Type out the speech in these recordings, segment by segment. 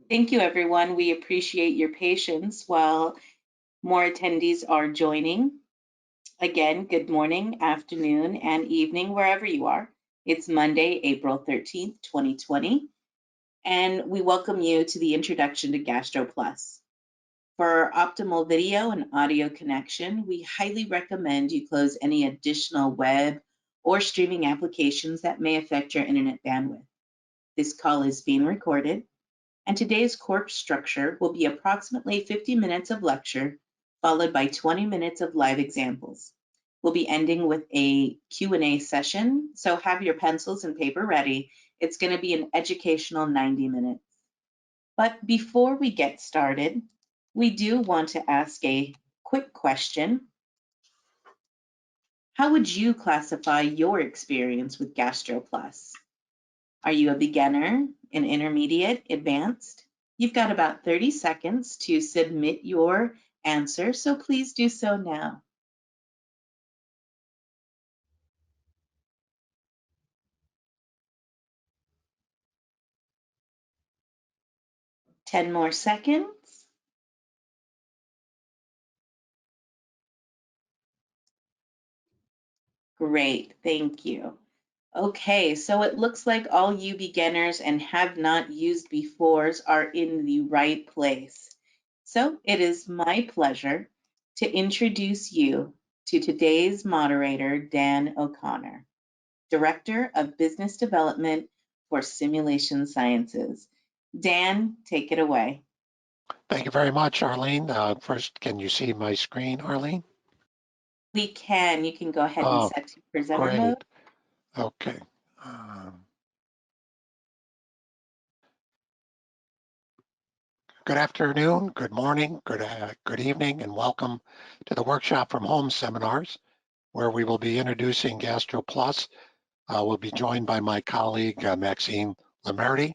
Thank you, everyone. We appreciate your patience while more attendees are joining. Again, good morning, afternoon, and evening, wherever you are. It's Monday, April 13th, 2020, and we welcome you to the introduction to GastroPlus. For optimal video and audio connection, we highly recommend you close any additional web or streaming applications that may affect your internet bandwidth. This call is being recorded, and today's course structure will be approximately 50 minutes of lecture, followed by 20 minutes of live examples. We'll be ending with a Q&A session, so have your pencils and paper ready. It's going to be an educational 90 minutes. But before we get started, we do want to ask a quick question. How would you classify your experience with GastroPlus? Are you a beginner, an intermediate, advanced? You've got about 30 seconds to submit your answer, so please do so now. Ten more seconds. Great, thank you. Okay, so it looks like all you beginners and have not used befores are in the right place. So it is my pleasure to introduce you to today's moderator, Dan O'Connor, Director of Business Development for Simulation Sciences. Dan, take it away. Thank you very much, Arlene. First, can you see my screen, Arlene? We can. You can go ahead and set to presenter mode. Okay. Good afternoon, good morning, good evening, and welcome to the Workshop from Home seminars, where we will be introducing GastroPlus. We'll be joined by my colleague, Maxime Merdy.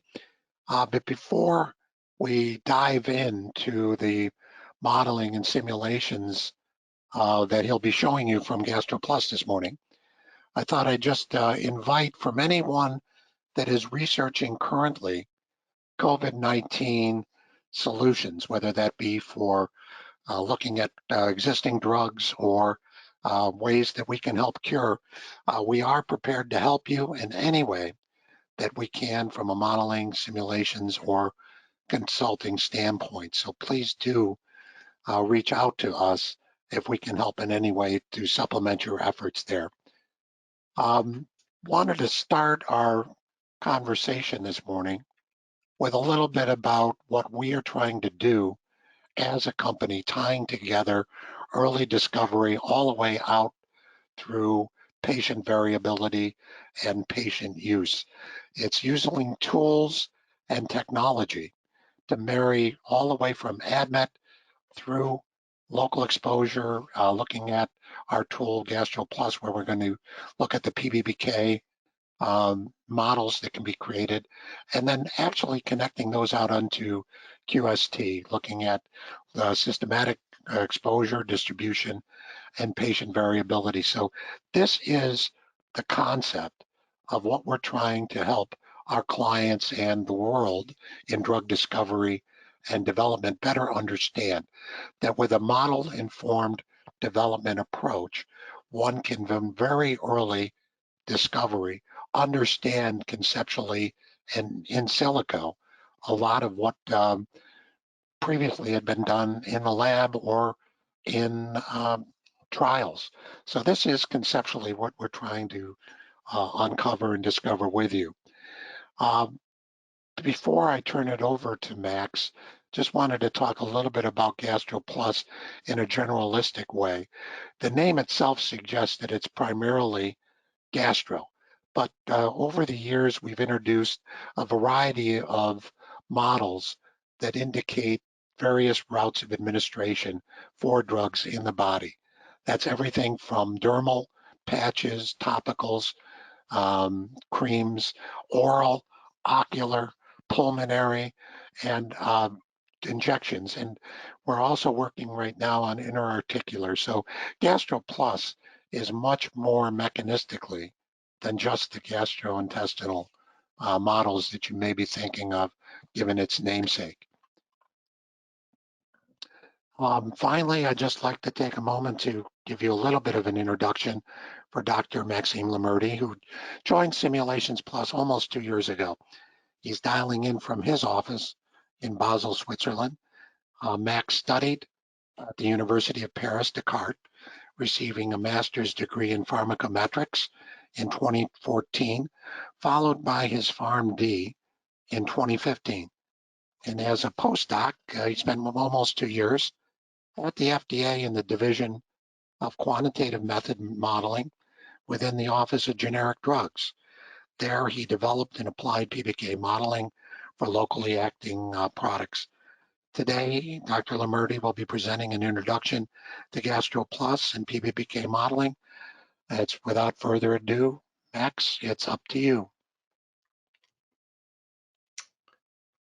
But before we dive into the modeling and simulations that he'll be showing you from GastroPlus this morning, I thought I'd just invite from anyone that is researching currently COVID-19 solutions, whether that be for looking at existing drugs or ways that we can help cure. We are prepared to help you in any way that we can from a modeling, simulations, or consulting standpoint. So please do reach out to us if we can help in any way to supplement your efforts there. Wanted to start our conversation this morning with a little bit about what we are trying to do as a company, tying together early discovery all the way out through patient variability and patient use. It's using tools and technology to marry all the way from ADMET through local exposure, looking at our tool GastroPlus, where we're going to look at the PBPK models that can be created, and then actually connecting those out onto QST, looking at the systematic exposure, distribution, and patient variability. So this is the concept of what we're trying to help our clients and the world in drug discovery and development better understand, that with a model-informed development approach, one can from very early discovery understand conceptually and in silico a lot of what previously had been done in the lab or in trials. So this is conceptually what we're trying to uncover and discover with you. Before I turn it over to Max, just wanted to talk a little bit about GastroPlus in a generalistic way. The name itself suggests that it's primarily gastro, but over the years we've introduced a variety of models that indicate various routes of administration for drugs in the body. That's everything from dermal, patches, topicals, creams, oral, ocular, pulmonary, and injections. And we're also working right now on interarticular. So GastroPlus is much more mechanistically than just the gastrointestinal models that you may be thinking of given its namesake. Finally, I'd just like to take a moment to give you a little bit of an introduction for Dr. Maxime Merdy, who joined Simulations Plus almost 2 years ago. He's dialing in from his office in Basel, Switzerland. Max studied at the University of Paris, Descartes, receiving a master's degree in pharmacometrics in 2014, followed by his PharmD in 2015. And as a postdoc, he spent almost 2 years at the FDA in the Division of Quantitative Method Modeling within the Office of Generic Drugs. There, he developed and applied PBPK modeling for locally acting products. Today, Dr. Merdy will be presenting an introduction to GastroPlus and PBPK modeling. It's without further ado, Max, it's up to you.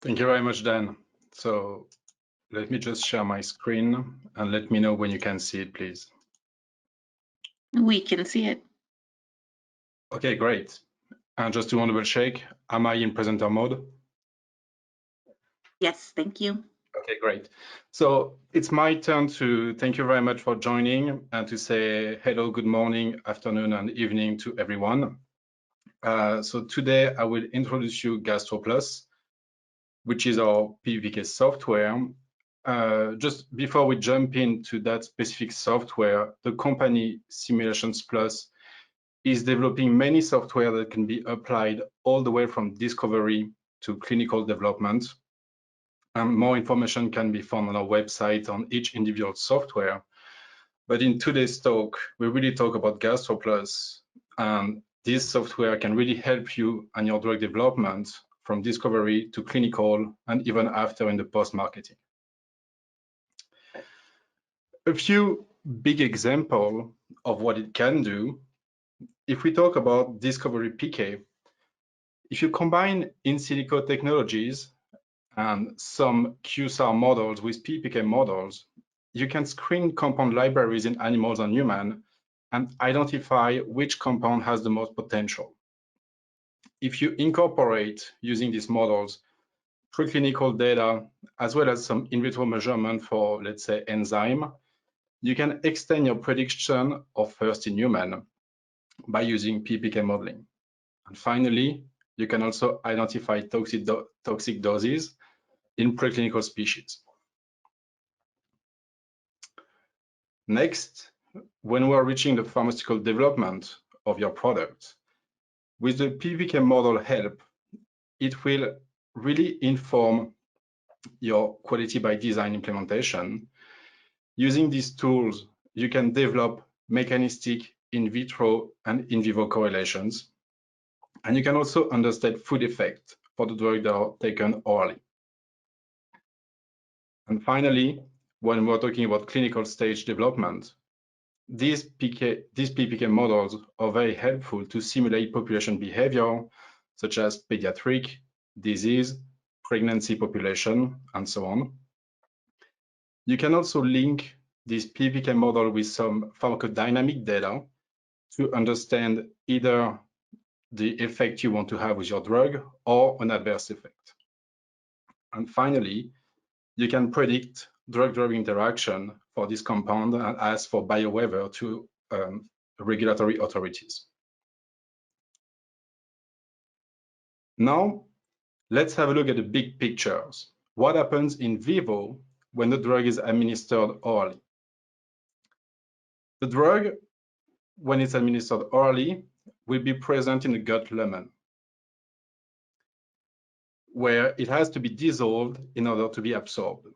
Thank you very much, Dan. So let me just share my screen and let me know when you can see it, please. We can see it. Okay, great. And just to double check, am I in presenter mode? Yes, thank you. Okay, great. So it's my turn to thank you very much for joining and to say hello, good morning, afternoon, and evening to everyone. So today I will introduce you GastroPlus, which is our PBPK software. Just before we jump into that specific software, the company Simulations Plus is developing many software that can be applied all the way from discovery to clinical development. And more information can be found on our website on each individual software. But in today's talk, we really talk about GastroPlus, and this software can really help you on your drug development from discovery to clinical and even after in the post-marketing. A few big examples of what it can do. If we talk about discovery PK, if you combine in silico technologies and some QSAR models with PBPK models, you can screen compound libraries in animals and humans and identify which compound has the most potential. If you incorporate using these models preclinical data as well as some in vitro measurement for, let's say, enzyme, you can extend your prediction of first in human by using PBPK modeling. And finally, you can also identify toxic doses in preclinical species. Next, when we're reaching the pharmaceutical development of your product, with the PBPK model help, it will really inform your quality by design implementation. Using these tools, you can develop mechanistic in vitro and in vivo correlations, and you can also understand food effect for the drugs that are taken orally. And finally, when we're talking about clinical stage development, these PBPK models are very helpful to simulate population behavior, such as pediatric, disease, pregnancy population, and so on. You can also link this PBPK model with some pharmacodynamic data to understand either the effect you want to have with your drug or an adverse effect. And finally, you can predict drug-drug interaction for this compound and ask for biowaiver to regulatory authorities. Now, let's have a look at the big pictures. What happens in vivo when the drug is administered orally? The drug, when it's administered orally, will be present in the gut lumen, where it has to be dissolved in order to be absorbed.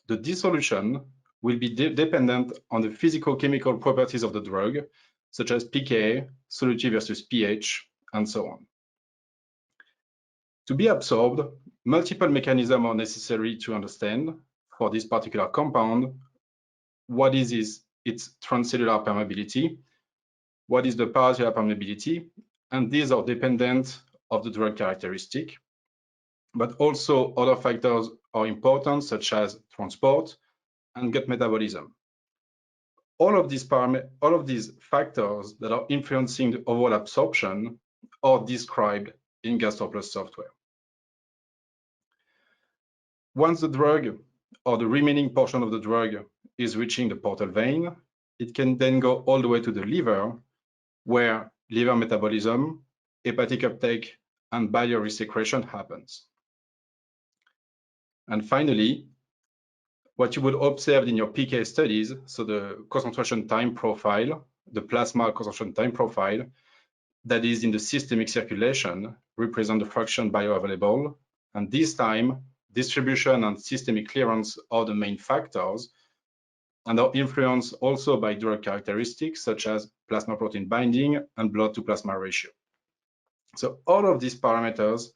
The dissolution will be dependent on the physicochemical properties of the drug, such as pK, solubility versus pH, and so on. To be absorbed, multiple mechanisms are necessary to understand for this particular compound. What is its transcellular permeability? What is the paracellular permeability? And these are dependent of the drug characteristic. But also other factors are important, such as transport and gut metabolism. All of these factors that are influencing the overall absorption are described in GastroPlus software. Once the drug or the remaining portion of the drug is reaching the portal vein, it can then go all the way to the liver, where liver metabolism, hepatic uptake, and biliary secretion happens. And finally, what you will observe in your PK studies, so the concentration time profile, the plasma concentration time profile, that is in the systemic circulation, represent the fraction bioavailable. And this time, distribution and systemic clearance are the main factors, and are influenced also by drug characteristics such as plasma protein binding and blood to plasma ratio. So all of these parameters,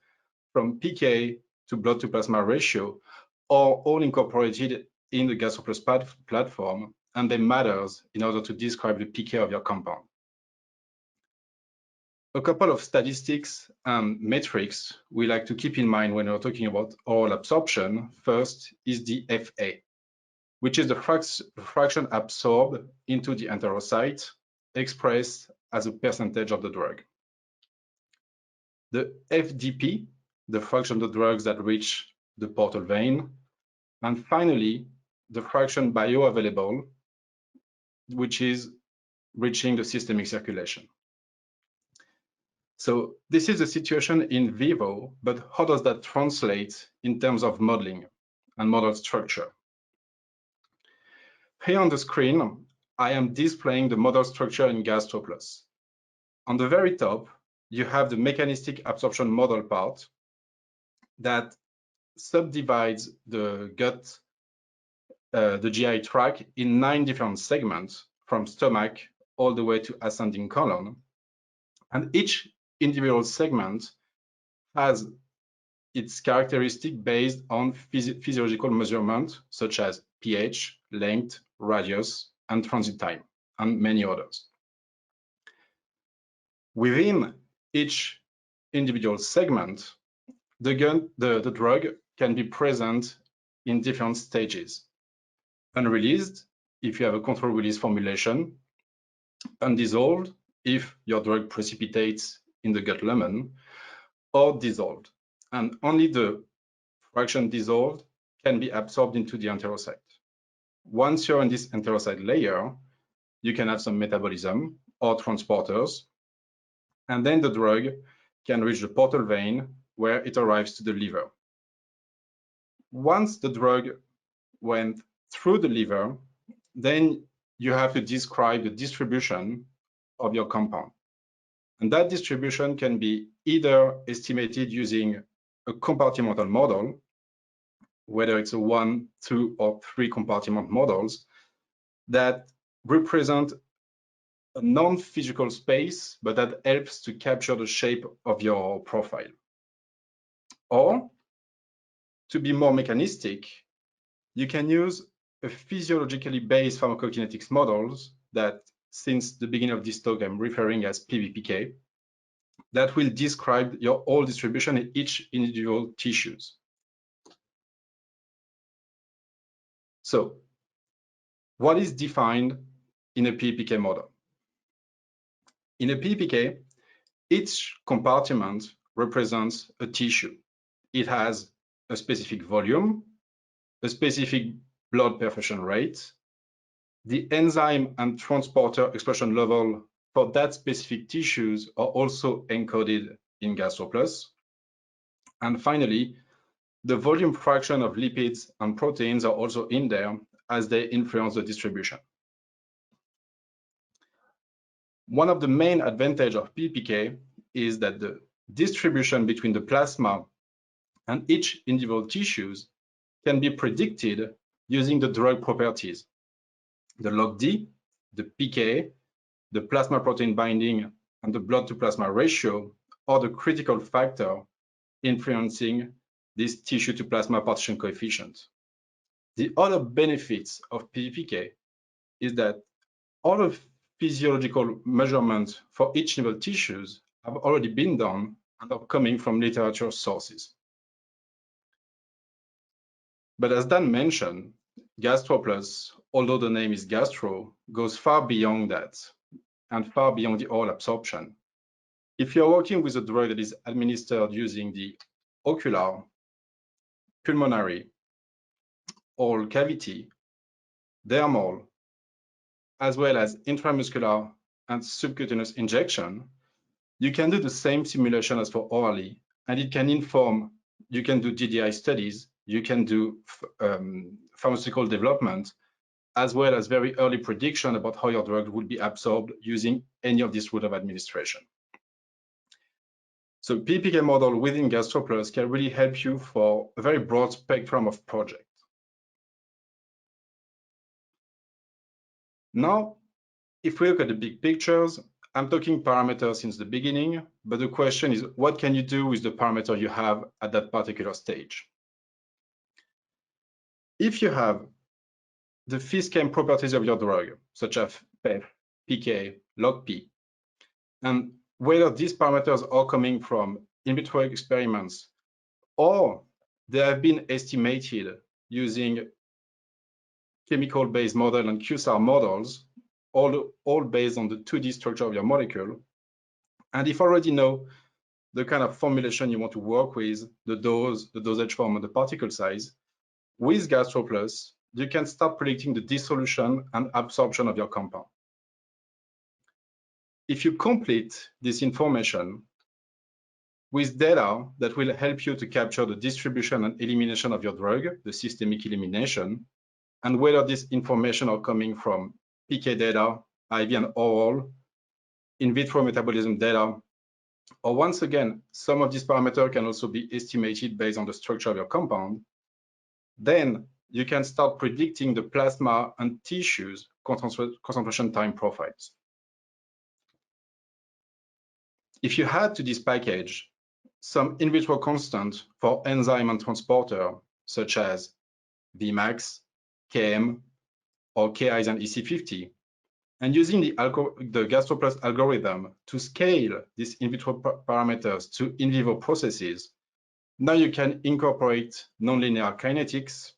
from PK to blood to plasma ratio, are all incorporated in the GastroPlus platform, and they matters in order to describe the PK of your compound. A couple of statistics and metrics we like to keep in mind when we're talking about oral absorption. First is the FA, which is the fraction absorbed into the enterocyte, expressed as a percentage of the drug. The FDP, the fraction of the drugs that reach the portal vein. And finally, the fraction bioavailable, which is reaching the systemic circulation. So this is the situation in vivo, but how does that translate in terms of modeling and model structure? Here on the screen, I am displaying the model structure in GastroPlus. On the very top, you have the mechanistic absorption model part that subdivides the gut, the GI tract, in 9 different segments, from stomach all the way to ascending colon. And each individual segment has its characteristic based on physiological measurement, such as pH, length, radius, and transit time, and many others. Within each individual segment, the drug can be present in different stages. Unreleased, if you have a controlled release formulation. Undissolved, if your drug precipitates in the gut lumen, or dissolved. And only the fraction dissolved can be absorbed into the enterocyte. Once you're in this enterocyte layer, you can have some metabolism or transporters, and then the drug can reach the portal vein, where it arrives to the liver. Once the drug went through the liver, then you have to describe the distribution of your compound. And that distribution can be either estimated using a compartmental model, whether it's a 1, 2, or 3 compartment models that represent a non-physical space, but that helps to capture the shape of your profile. Or, to be more mechanistic, you can use a physiologically based pharmacokinetics models that, since the beginning of this talk, I'm referring as PBPK, that will describe your whole distribution in each individual tissues. So, what is defined in a PBPK model? In a PBPK, each compartment represents a tissue. It has a specific volume, a specific blood perfusion rate, the enzyme and transporter expression level for that specific tissues are also encoded in GastroPlus. And finally, the volume fraction of lipids and proteins are also in there, as they influence the distribution. One of the main advantages of PBPK is that the distribution between the plasma and each individual tissues can be predicted using the drug properties. The log-D, the PK, the plasma protein binding, and the blood to plasma ratio are the critical factor influencing this tissue to plasma partition coefficient. The other benefits of PBPK is that all the physiological measurements for each individual tissues have already been done and are coming from literature sources. But as Dan mentioned, GastroPlus, although the name is gastro, goes far beyond that and far beyond the oral absorption. If you're working with a drug that is administered using the ocular, pulmonary, oral cavity, dermal, as well as intramuscular and subcutaneous injection, you can do the same simulation as for orally, and it can inform, you can do DDI studies, you can do pharmaceutical development, as well as very early prediction about how your drug will be absorbed using any of this route of administration. So PBPK model within GastroPlus can really help you for a very broad spectrum of projects. Now, if we look at the big pictures, I'm talking parameters since the beginning, but the question is, what can you do with the parameter you have at that particular stage? If you have the physical properties of your drug, such as PEP, PK, log P, and whether these parameters are coming from in vitro experiments or they have been estimated using chemical-based model and QSAR models, all based on the 2D structure of your molecule. And if you already know the kind of formulation you want to work with, the dose, the dosage form, and the particle size, with GastroPlus, you can start predicting the dissolution and absorption of your compound. If you complete this information with data that will help you to capture the distribution and elimination of your drug, the systemic elimination, and whether this information are coming from PK data, IV and oral, in vitro metabolism data, or once again, some of these parameters can also be estimated based on the structure of your compound, then you can start predicting the plasma and tissues concentration time profiles. If you add to this package some in vitro constant for enzyme and transporter, such as Vmax, Km, or Ki's and EC50, and using the GastroPlus algorithm to scale these in vitro parameters to in vivo processes, now you can incorporate nonlinear kinetics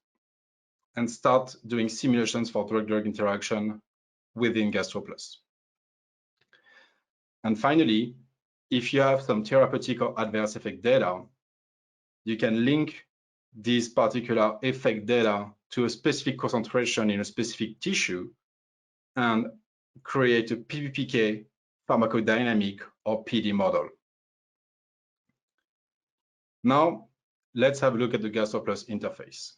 and start doing simulations for drug-drug interaction within GastroPlus. And finally, if you have some therapeutic or adverse effect data, you can link this particular effect data to a specific concentration in a specific tissue and create a PBPK pharmacodynamic or PD model. Now, let's have a look at the GastroPlus interface.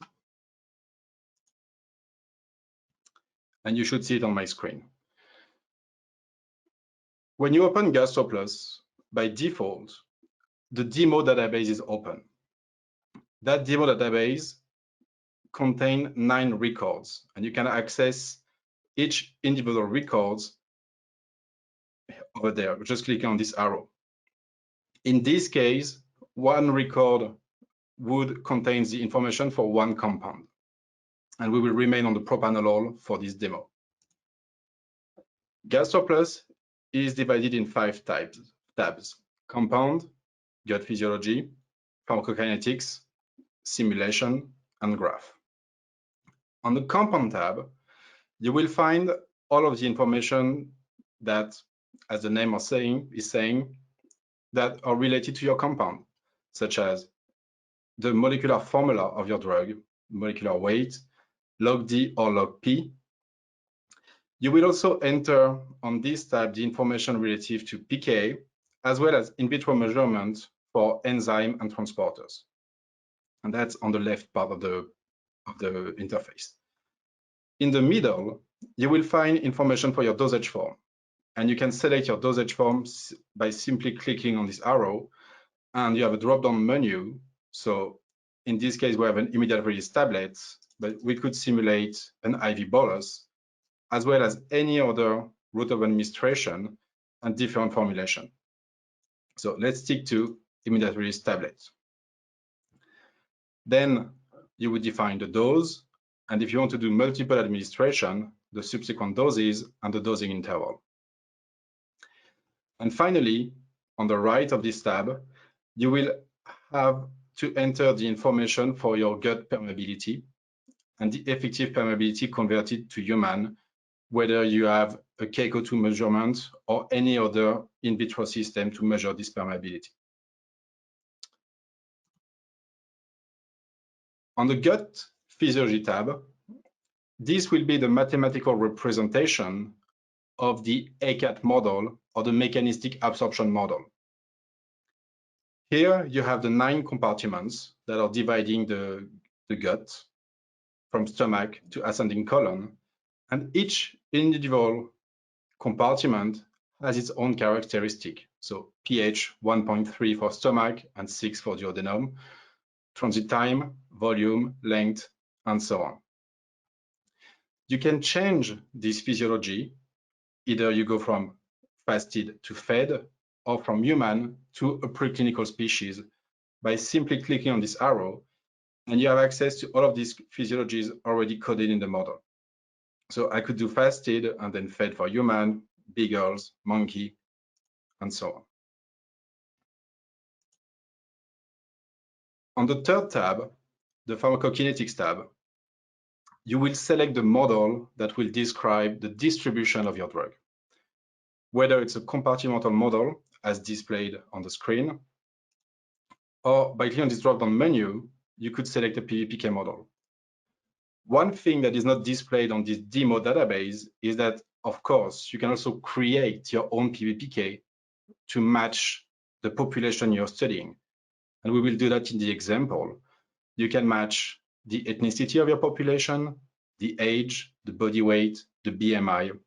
And you should see it on my screen. When you open GastroPlus, by default, the demo database is open. That demo database contains 9 records, and you can access each individual records over there. Just click on this arrow. In this case, one record would contain the information for one compound, and we will remain on the propanolol for this demo. GastroPlus is divided in 5 tabs: compound, gut physiology, pharmacokinetics, simulation, and graph. On the compound tab, you will find all of the information that, as the name is saying, that are related to your compound, such as the molecular formula of your drug, molecular weight, log D or log P. You will also enter on this tab the information relative to PK, as well as in vitro measurement for enzyme and transporters. And that's on the left part of the interface. In the middle, you will find information for your dosage form. And you can select your dosage form by simply clicking on this arrow, and you have a drop-down menu. So in this case, we have an immediate release tablet, but we could simulate an IV bolus, as well as any other route of administration and different formulation. So let's stick to immediate release tablets. Then you would define the dose, and if you want to do multiple administration, the subsequent doses and the dosing interval. And finally, on the right of this tab, you will have to enter the information for your gut permeability and the effective permeability converted to human, whether you have a KCO2 measurement or any other in vitro system to measure this permeability. On the gut Physiology tab. This will be the mathematical representation of the ACAT model or the mechanistic absorption model. Here you have the 9 compartments that are dividing the gut from stomach to ascending colon, and each individual compartment has its own characteristic. So pH 1.3 for stomach and 6 for duodenum, transit time, volume, length, and so on. You can change this physiology. Either you go from fasted to fed or from human to a preclinical species by simply clicking on this arrow, and you have access to all of these physiologies already coded in the model. So I could do fasted and then fed for human, beagles, monkey, and so on. On the third tab, the pharmacokinetics tab, you will select the model that will describe the distribution of your drug. Whether it's a compartmental model as displayed on the screen, or by clicking on this drop-down menu, you could select a PBPK model. One thing that is not displayed on this demo database is that, of course, you can also create your own PBPK to match the population you're studying. And we will do that in the example. You can match the ethnicity of your population, the age, the body weight, the BMI.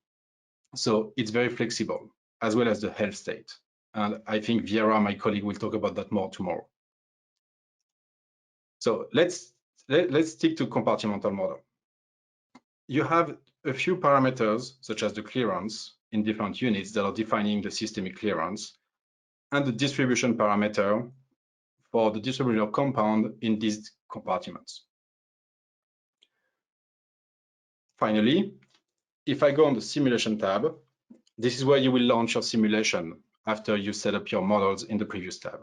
So it's very flexible, as well as the health state. And I think Viera, my colleague, will talk about that more tomorrow. So let's stick to compartmental model. You have a few parameters, such as the clearance in different units that are defining the systemic clearance, and the distribution parameter for the distribution of compound in these compartments. Finally, if I go on the simulation tab, this is where you will launch your simulation after you set up your models in the previous tab.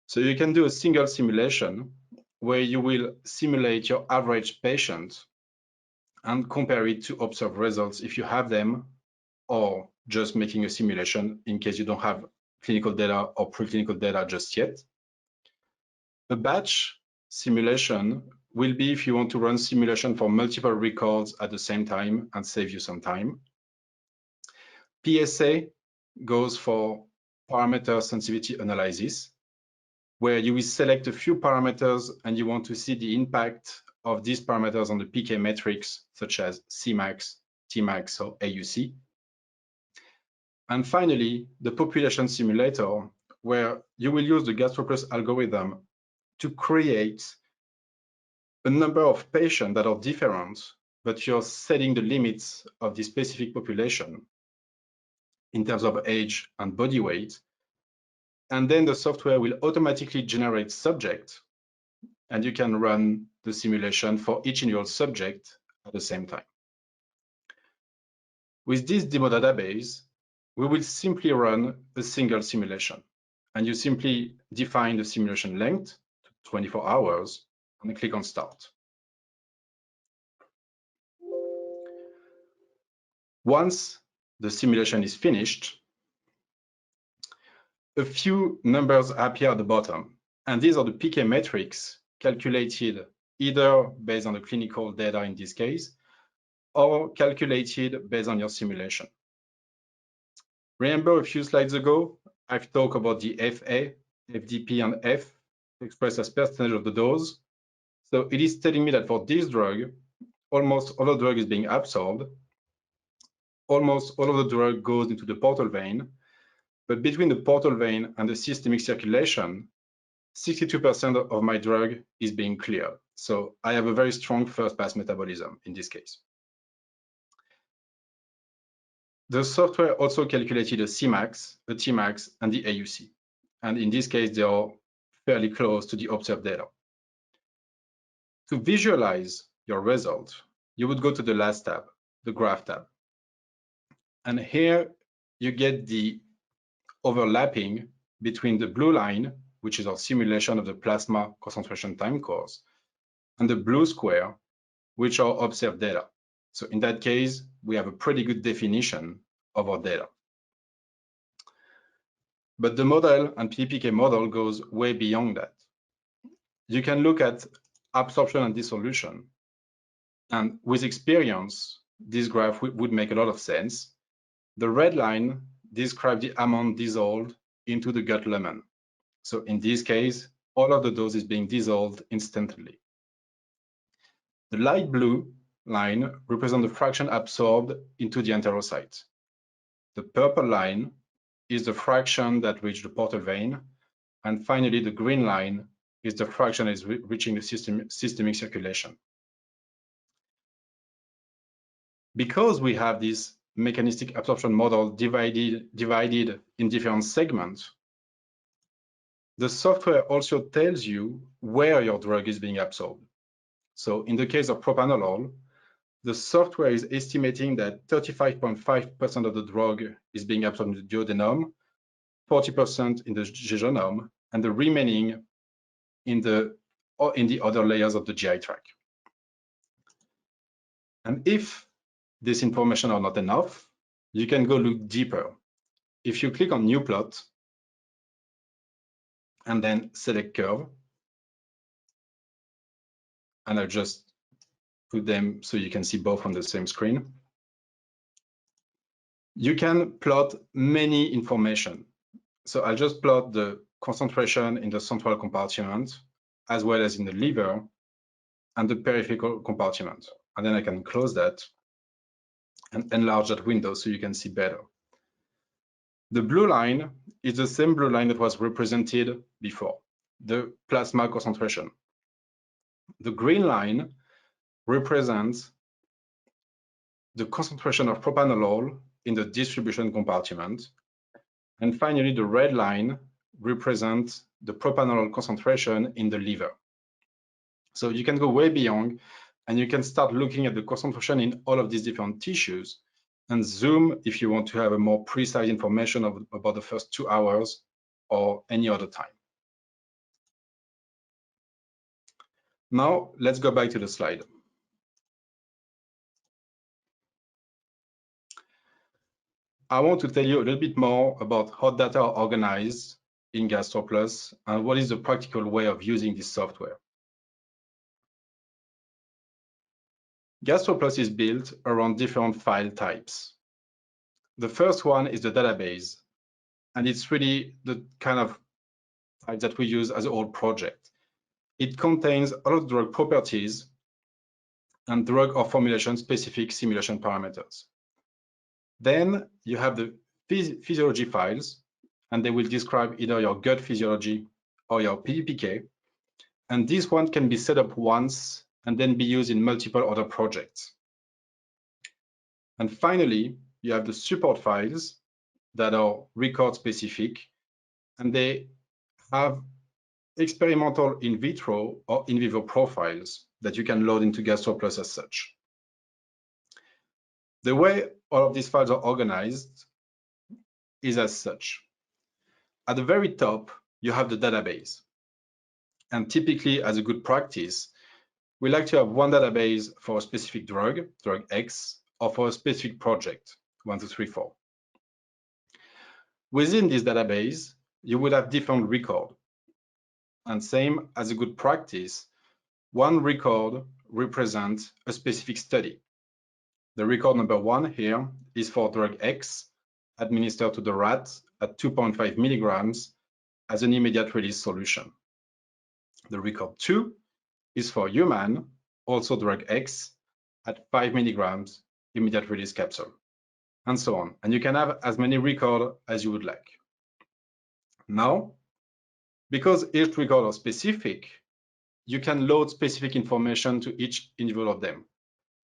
So you can do a single simulation where you will simulate your average patient and compare it to observed results if you have them, or just making a simulation in case you don't have clinical data or preclinical data just yet. A batch simulation will be if you want to run simulation for multiple records at the same time and save you some time. PSA goes for parameter sensitivity analysis, where you will select a few parameters and you want to see the impact of these parameters on the PK metrics, such as Cmax, Tmax, or AUC. And finally, the population simulator, where you will use the GastroPlus algorithm to create a number of patients that are different, but you're setting the limits of the specific population in terms of age and body weight. And then the software will automatically generate subjects, and you can run the simulation for each individual subject at the same time. With this demo database, we will simply run a single simulation, and you simply define the simulation length to 24 hours and click on Start. Once the simulation is finished, a few numbers appear at the bottom, and these are the PK metrics calculated either based on the clinical data in this case, or calculated based on your simulation. Remember a few slides ago, I've talked about the FA, FDP, and F expressed as percentage of the dose. So it is telling me that for this drug, almost all of the drug is being absorbed. Almost all of the drug goes into the portal vein, but between the portal vein and the systemic circulation, 62% of my drug is being cleared. So I have a very strong first pass metabolism in this case. The software also calculated a Cmax, a Tmax, and the AUC. And in this case, they are fairly close to the observed data. To visualize your result, you would go to the last tab, the graph tab. And here you get the overlapping between the blue line, which is our simulation of the plasma concentration time course, and the blue square, which are observed data. So in that case, we have a pretty good definition of our data. But the model and PBPK model goes way beyond that. You can look at absorption and dissolution. And with experience, this graph would make a lot of sense. The red line describes the amount dissolved into the gut lumen. So in this case, all of the dose is being dissolved instantly. The light blue line represents the fraction absorbed into the enterocyte. The purple line is the fraction that reached the portal vein. And finally, the green line is the fraction that is reaching the systemic circulation. Because we have this mechanistic absorption model divided in different segments, the software also tells you where your drug is being absorbed. So in the case of propranolol, the software is estimating that 35.5% of the drug is being absorbed in the duodenum, 40% in the jejunum, and the remaining in the other layers of the GI tract. And if this information are not enough, you can go look deeper. If you click on New Plot and then select Curve, and I'll just put them so you can see both on the same screen, you can plot many information. So I'll just plot the concentration in the central compartment, as well as in the liver and the peripheral compartment. And then I can close that and enlarge that window so you can see better. The blue line is the same blue line that was represented before, the plasma concentration. The green line represents the concentration of propranolol in the distribution compartment. And finally, the red line represents the propranolol concentration in the liver. So you can go way beyond, and you can start looking at the concentration in all of these different tissues and zoom if you want to have a more precise information about the first 2 hours or any other time. Now, let's go back to the slide. I want to tell you a little bit more about how data are organized in GastroPlus and what is the practical way of using this software. GastroPlus is built around different file types. The first one is the database, and it's really the kind of file that we use as a whole project. It contains all of the drug properties and drug or formulation specific simulation parameters. Then you have the physiology files, and they will describe either your gut physiology or your PBPK. And this one can be set up once and then be used in multiple other projects. And finally, you have the support files that are record specific, and they have experimental in vitro or in vivo profiles that you can load into GastroPlus as such. The way all of these files are organized is as such. At the very top, you have the database. And typically, as a good practice, we like to have one database for a specific drug, drug X, or for a specific project, 1, 2, 3, 4. Within this database, you will have different records. And same as a good practice, one record represents a specific study. The record number 1 here is for drug X administered to the rat at 2.5 milligrams as an immediate release solution. The record 2 is for human, also drug X at 5 milligrams immediate release capsule, and so on. And you can have as many records as you would like. Now, because each record is specific, you can load specific information to each individual of them.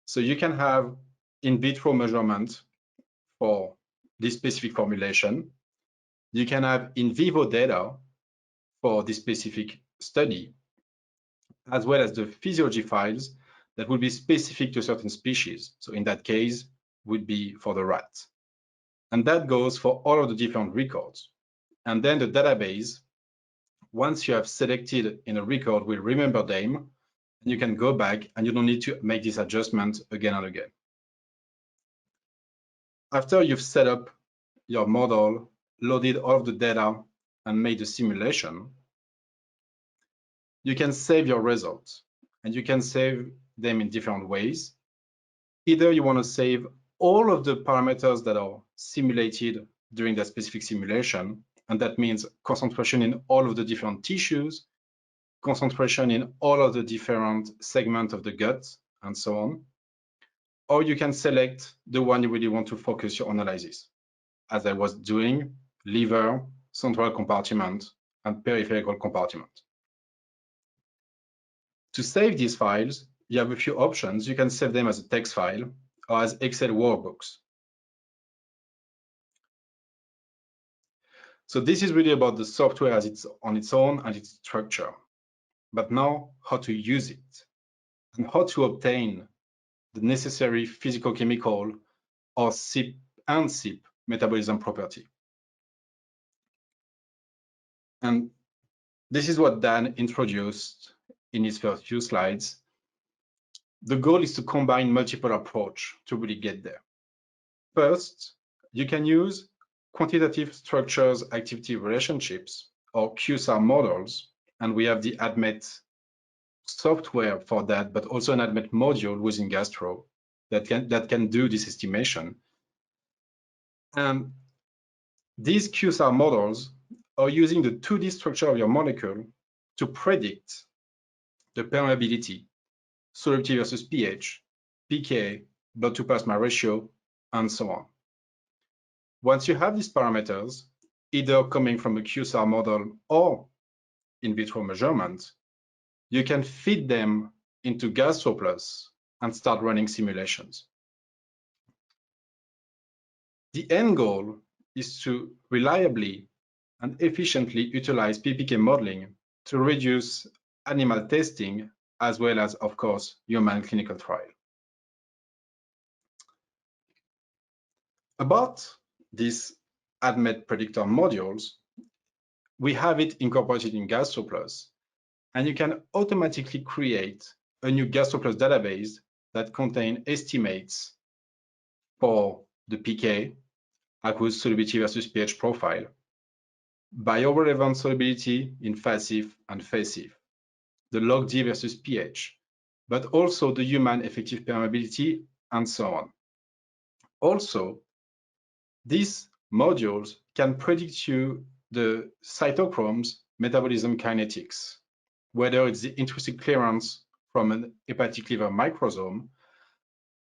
So you can have in vitro measurement for this specific formulation. You can have in vivo data for this specific study, as well as the physiology files that will be specific to a certain species. So in that case, would be for the rat. And that goes for all of the different records. And then the database, once you have selected in a record, will remember them, and you can go back and you don't need to make this adjustment again and again. After you've set up your model, loaded all of the data, and made the simulation, you can save your results. and you can save them in different ways. Either you want to save all of the parameters that are simulated during that specific simulation, and that means concentration in all of the different tissues, concentration in all of the different segments of the gut, and so on. Or you can select the one you really want to focus your analysis, as I was doing, liver, central compartment, and peripheral compartment. To save these files, you have a few options. You can save them as a text file or as Excel workbooks. So this is really about the software as it's on its own and its structure. But now, how to use it and how to obtain the necessary physicochemical or CYP and CYP metabolism property. And this is what Dan introduced in his first few slides. The goal is to combine multiple approaches to really get there. First, you can use quantitative structures activity relationships or QSAR models, and we have the ADMET software for that, but also an ADMET module within Gastro that can do this estimation. And these QSAR models are using the 2D structure of your molecule to predict the permeability, solubility versus pH, PK, blood to plasma ratio, and so on. Once you have these parameters, either coming from a QSAR model or in vitro measurement, you can feed them into GastroPlus and start running simulations. The end goal is to reliably and efficiently utilize PBPK modeling to reduce animal testing as well as, of course, human clinical trial. About these ADMET predictor modules, we have it incorporated in GastroPlus, and you can automatically create a new GastroPlus database that contains estimates for the PK, aqueous solubility versus pH profile, biorelevant solubility in FASIF and FASIF, the log D versus pH, but also the human effective permeability, and so on. Also, these modules can predict you the cytochrome's metabolism kinetics, whether it's the intrinsic clearance from an hepatic liver microsome,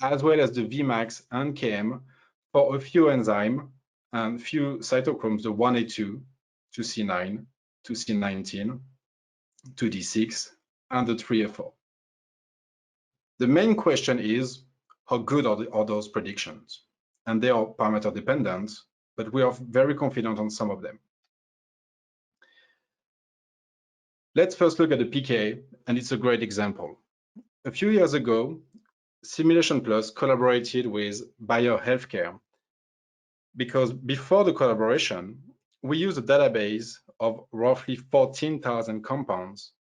as well as the Vmax and Km for a few enzymes and few cytochromes, the 1A2 to C9 to C19 to D6 and the 3A4. The main question is, how good are those predictions? And they are parameter dependent, but we are very confident on some of them. Let's first look at the PK, and it's a great example. A few years ago, Simulation Plus collaborated with Bayer Healthcare because before the collaboration, we used a database of roughly 14,000 compounds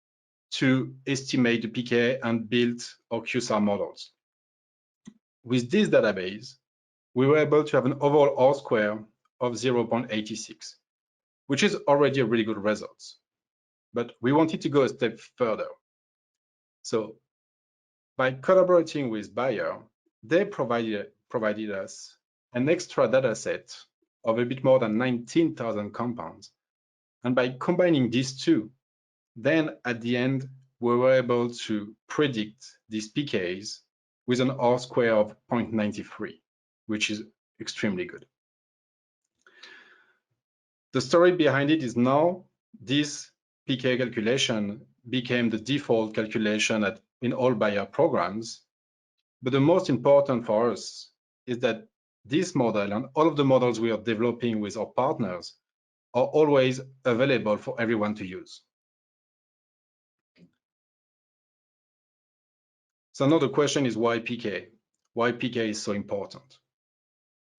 to estimate the PK and build our QSAR models. With this database, we were able to have an overall R square of 0.86, which is already a really good result. But we wanted to go a step further. So by collaborating with Bayer, they provided us an extra data set of a bit more than 19,000 compounds. And by combining these two, then at the end, we were able to predict these PKs with an R square of 0.93, which is extremely good. The story behind it is now this PK calculation became the default calculation in all Bayer programs. But the most important for us is that this model and all of the models we are developing with our partners are always available for everyone to use. So another question is why PK? Why PK is so important?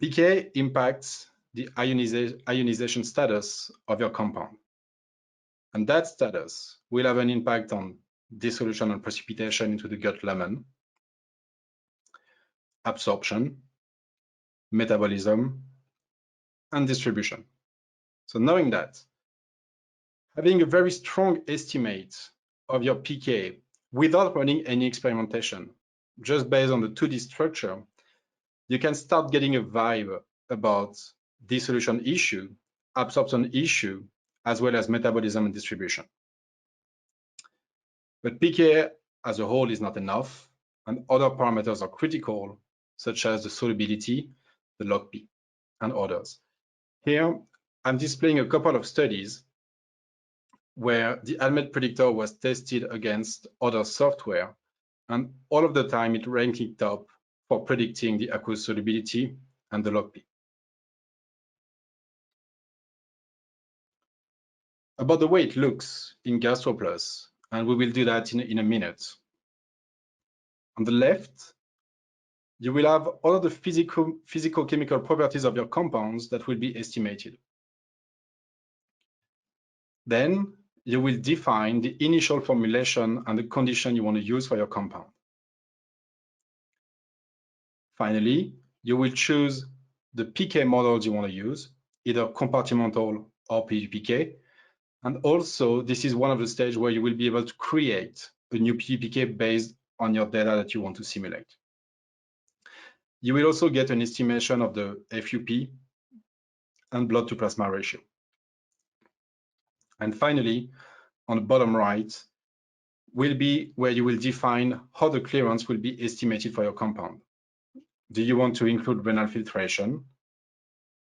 PK impacts the ionization status of your compound. And that status will have an impact on dissolution and precipitation into the gut lumen, absorption, metabolism, and distribution. So knowing that, having a very strong estimate of your PK without running any experimentation. Just based on the 2D structure, you can start getting a vibe about dissolution issue, absorption issue, as well as metabolism and distribution. But PK as a whole is not enough, and other parameters are critical, such as the solubility, the log P, and others. Here, I'm displaying a couple of studies where the ADMET predictor was tested against other software, and all of the time it ranked top for predicting the aqueous solubility and the log P. About the way it looks in GastroPlus, and we will do that in a minute. On the left, you will have all of the physical chemical properties of your compounds that will be estimated. Then you will define the initial formulation and the condition you want to use for your compound. Finally, you will choose the PK models you want to use, either compartmental or PBPK. And also, this is one of the stages where you will be able to create a new PBPK based on your data that you want to simulate. You will also get an estimation of the FUP and blood to plasma ratio. And finally, on the bottom right, will be where you will define how the clearance will be estimated for your compound. Do you want to include renal filtration?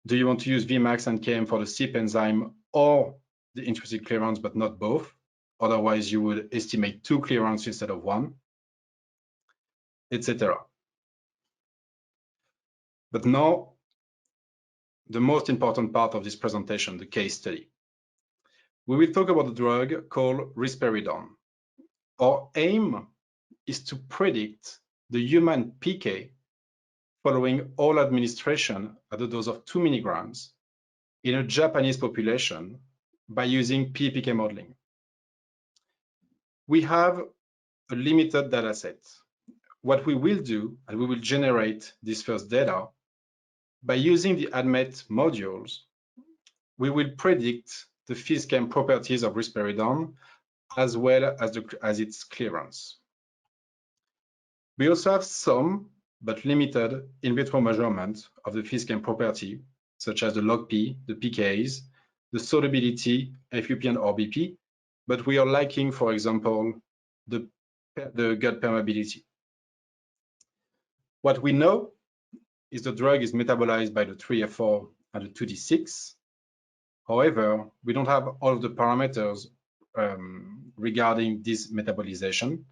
Do you want to use Vmax and Km for the CYP enzyme or the intrinsic clearance, but not both? Otherwise, you would estimate 2 clearance instead of 1, etc. But now, the most important part of this presentation, the case study. We will talk about a drug called Risperidone. Our aim is to predict the human PK following oral administration at a dose of 2 milligrams in a Japanese population by using PBPK modeling. We have a limited data set. What we will do, and we will generate this first data, by using the ADMET modules, we will predict the phys-chem properties of Risperidone as well as its clearance. We also have some, but limited, in vitro measurement of the phys-chem property, such as the log P, the pKs, the solubility, FUP and RBP, but we are lacking, for example, the gut permeability. What we know is the drug is metabolized by the 3F4 and the 2D6. However, we don't have all of the parameters regarding this metabolization.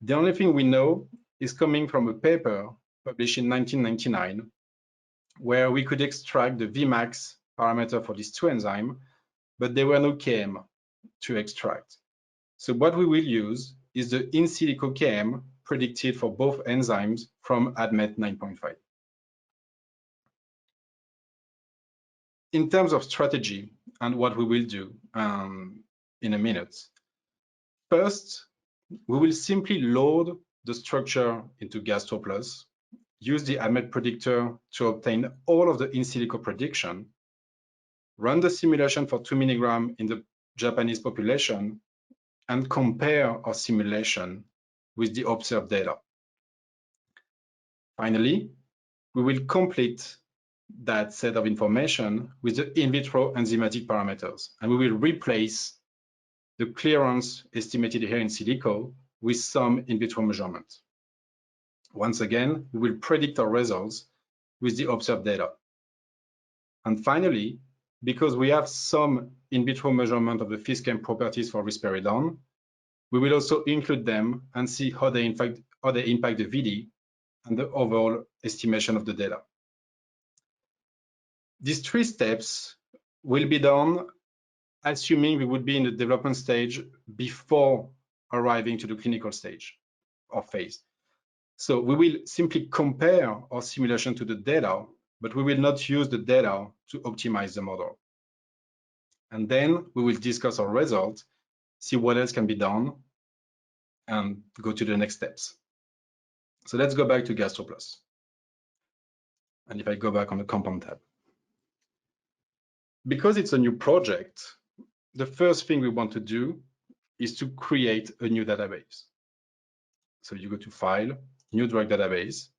The only thing we know is coming from a paper published in 1999, where we could extract the Vmax parameter for these 2 enzymes, but there were no Km to extract. So what we will use is the in silico Km predicted for both enzymes from ADMET 9.5. In terms of strategy and what we will do in a minute, first, we will simply load the structure into GastroPlus, use the ADMET predictor to obtain all of the in silico prediction, run the simulation for 2 milligrams in the Japanese population, and compare our simulation with the observed data. Finally, we will complete that set of information with the in vitro enzymatic parameters, and we will replace the clearance estimated here in silico with some in vitro measurement. Once again, we will predict our results with the observed data. And finally, because we have some in vitro measurement of the phys-chem properties for Risperidone, we will also include them and see how they impact the VD and the overall estimation of the data. These 3 steps will be done assuming we would be in the development stage before arriving to the clinical stage or phase. So we will simply compare our simulation to the data, but we will not use the data to optimize the model. And then we will discuss our results, see what else can be done, and go to the next steps. So let's go back to GastroPlus. And if I go back on the compound tab. Because it's a new project, the first thing we want to do is to create a new database. So you go to File, New Drug Database,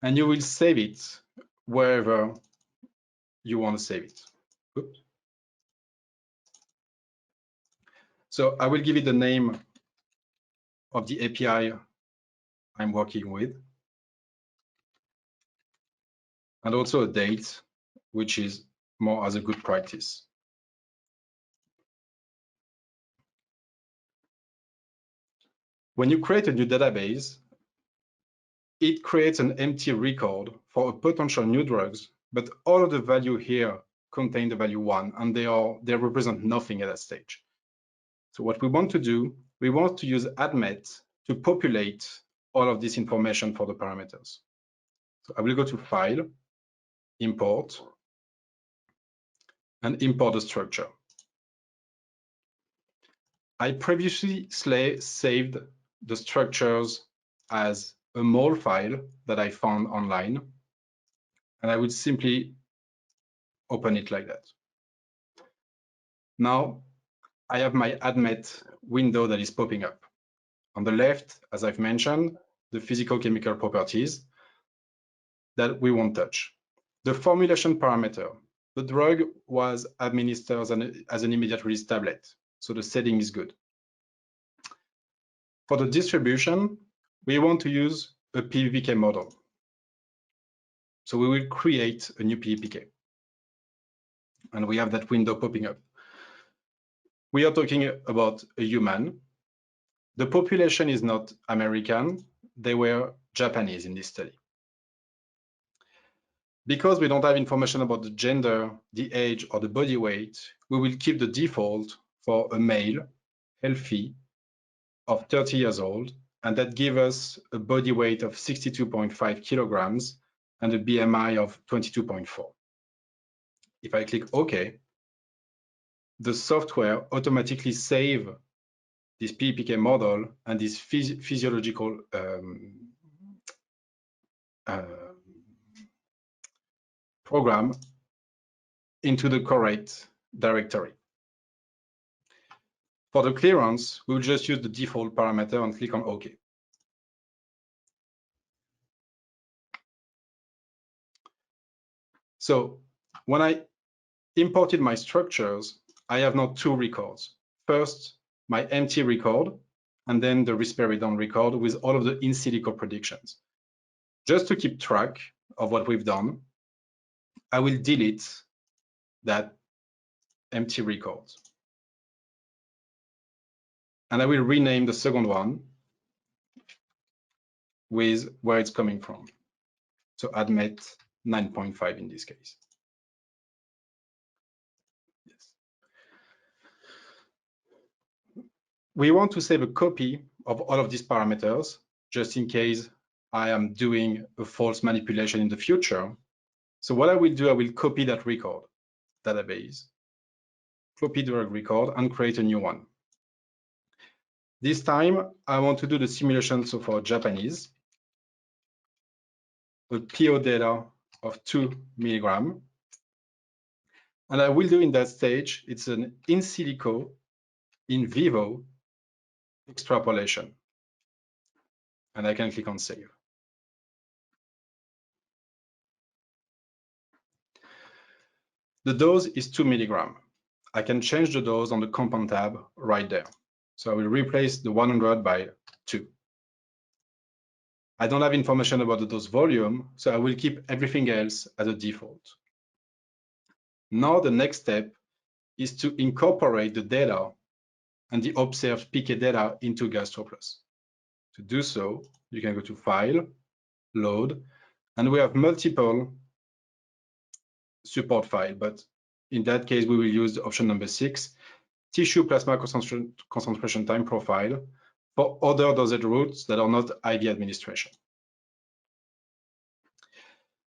and you will save it wherever you want to save it. Oops. So I will give it the name of the API I'm working with, and also a date, which is more as a good practice. When you create a new database, it creates an empty record for potential new drugs, but all of the value here contain the value 1, and they represent nothing at that stage. So what we want to do, we want to use ADMET to populate all of this information for the parameters. So I will go to File, Import, and import the structure. I previously saved the structures as a mol file that I found online, and I would simply open it like that. Now I have my ADMET window that is popping up. On the left, as I've mentioned, the physical-chemical properties that we won't touch. The formulation parameter, the drug was administered as an immediate release tablet, so the setting is good. For the distribution, we want to use a PBPK model. So we will create a new PBPK. And we have that window popping up. We are talking about a human. The population is not American, they were Japanese in this study. Because we don't have information about the gender, the age, or the body weight, we will keep the default for a male, healthy, of 30 years old, and that gives us a body weight of 62.5 kilograms and a BMI of 22.4. If I click OK, the software automatically saves this PBPK model and this physiological program into the correct directory. For the clearance, we will just use the default parameter and click on OK. So when I imported my structures, I have now 2 records. First, my empty record, and then the Risperidone record with all of the in silico predictions. Just to keep track of what we've done, I will delete that empty record. And I will rename the second one with where it's coming from. So ADMET 9.5 in this case. Yes. We want to save a copy of all of these parameters, just in case I am doing a false manipulation in the future. So what I will do, I will copy that record database, copy the record, and create a new one. This time, I want to do the simulation so for Japanese, a PO data of 2 milligram. And I will do in that stage, it's an in silico, in vivo extrapolation. And I can click on save. The dose is 2 milligram. I can change the dose on the compound tab right there. So I will replace the 100 by 2. I don't have information about the dose volume, so I will keep everything else as a default. Now the next step is to incorporate the data and the observed PK data into GastroPlus. To do so, you can go to File, Load, and we have multiple support files, but in that case, we will use the option number 6, tissue plasma concentration time profile for other dosage routes that are not IV administration.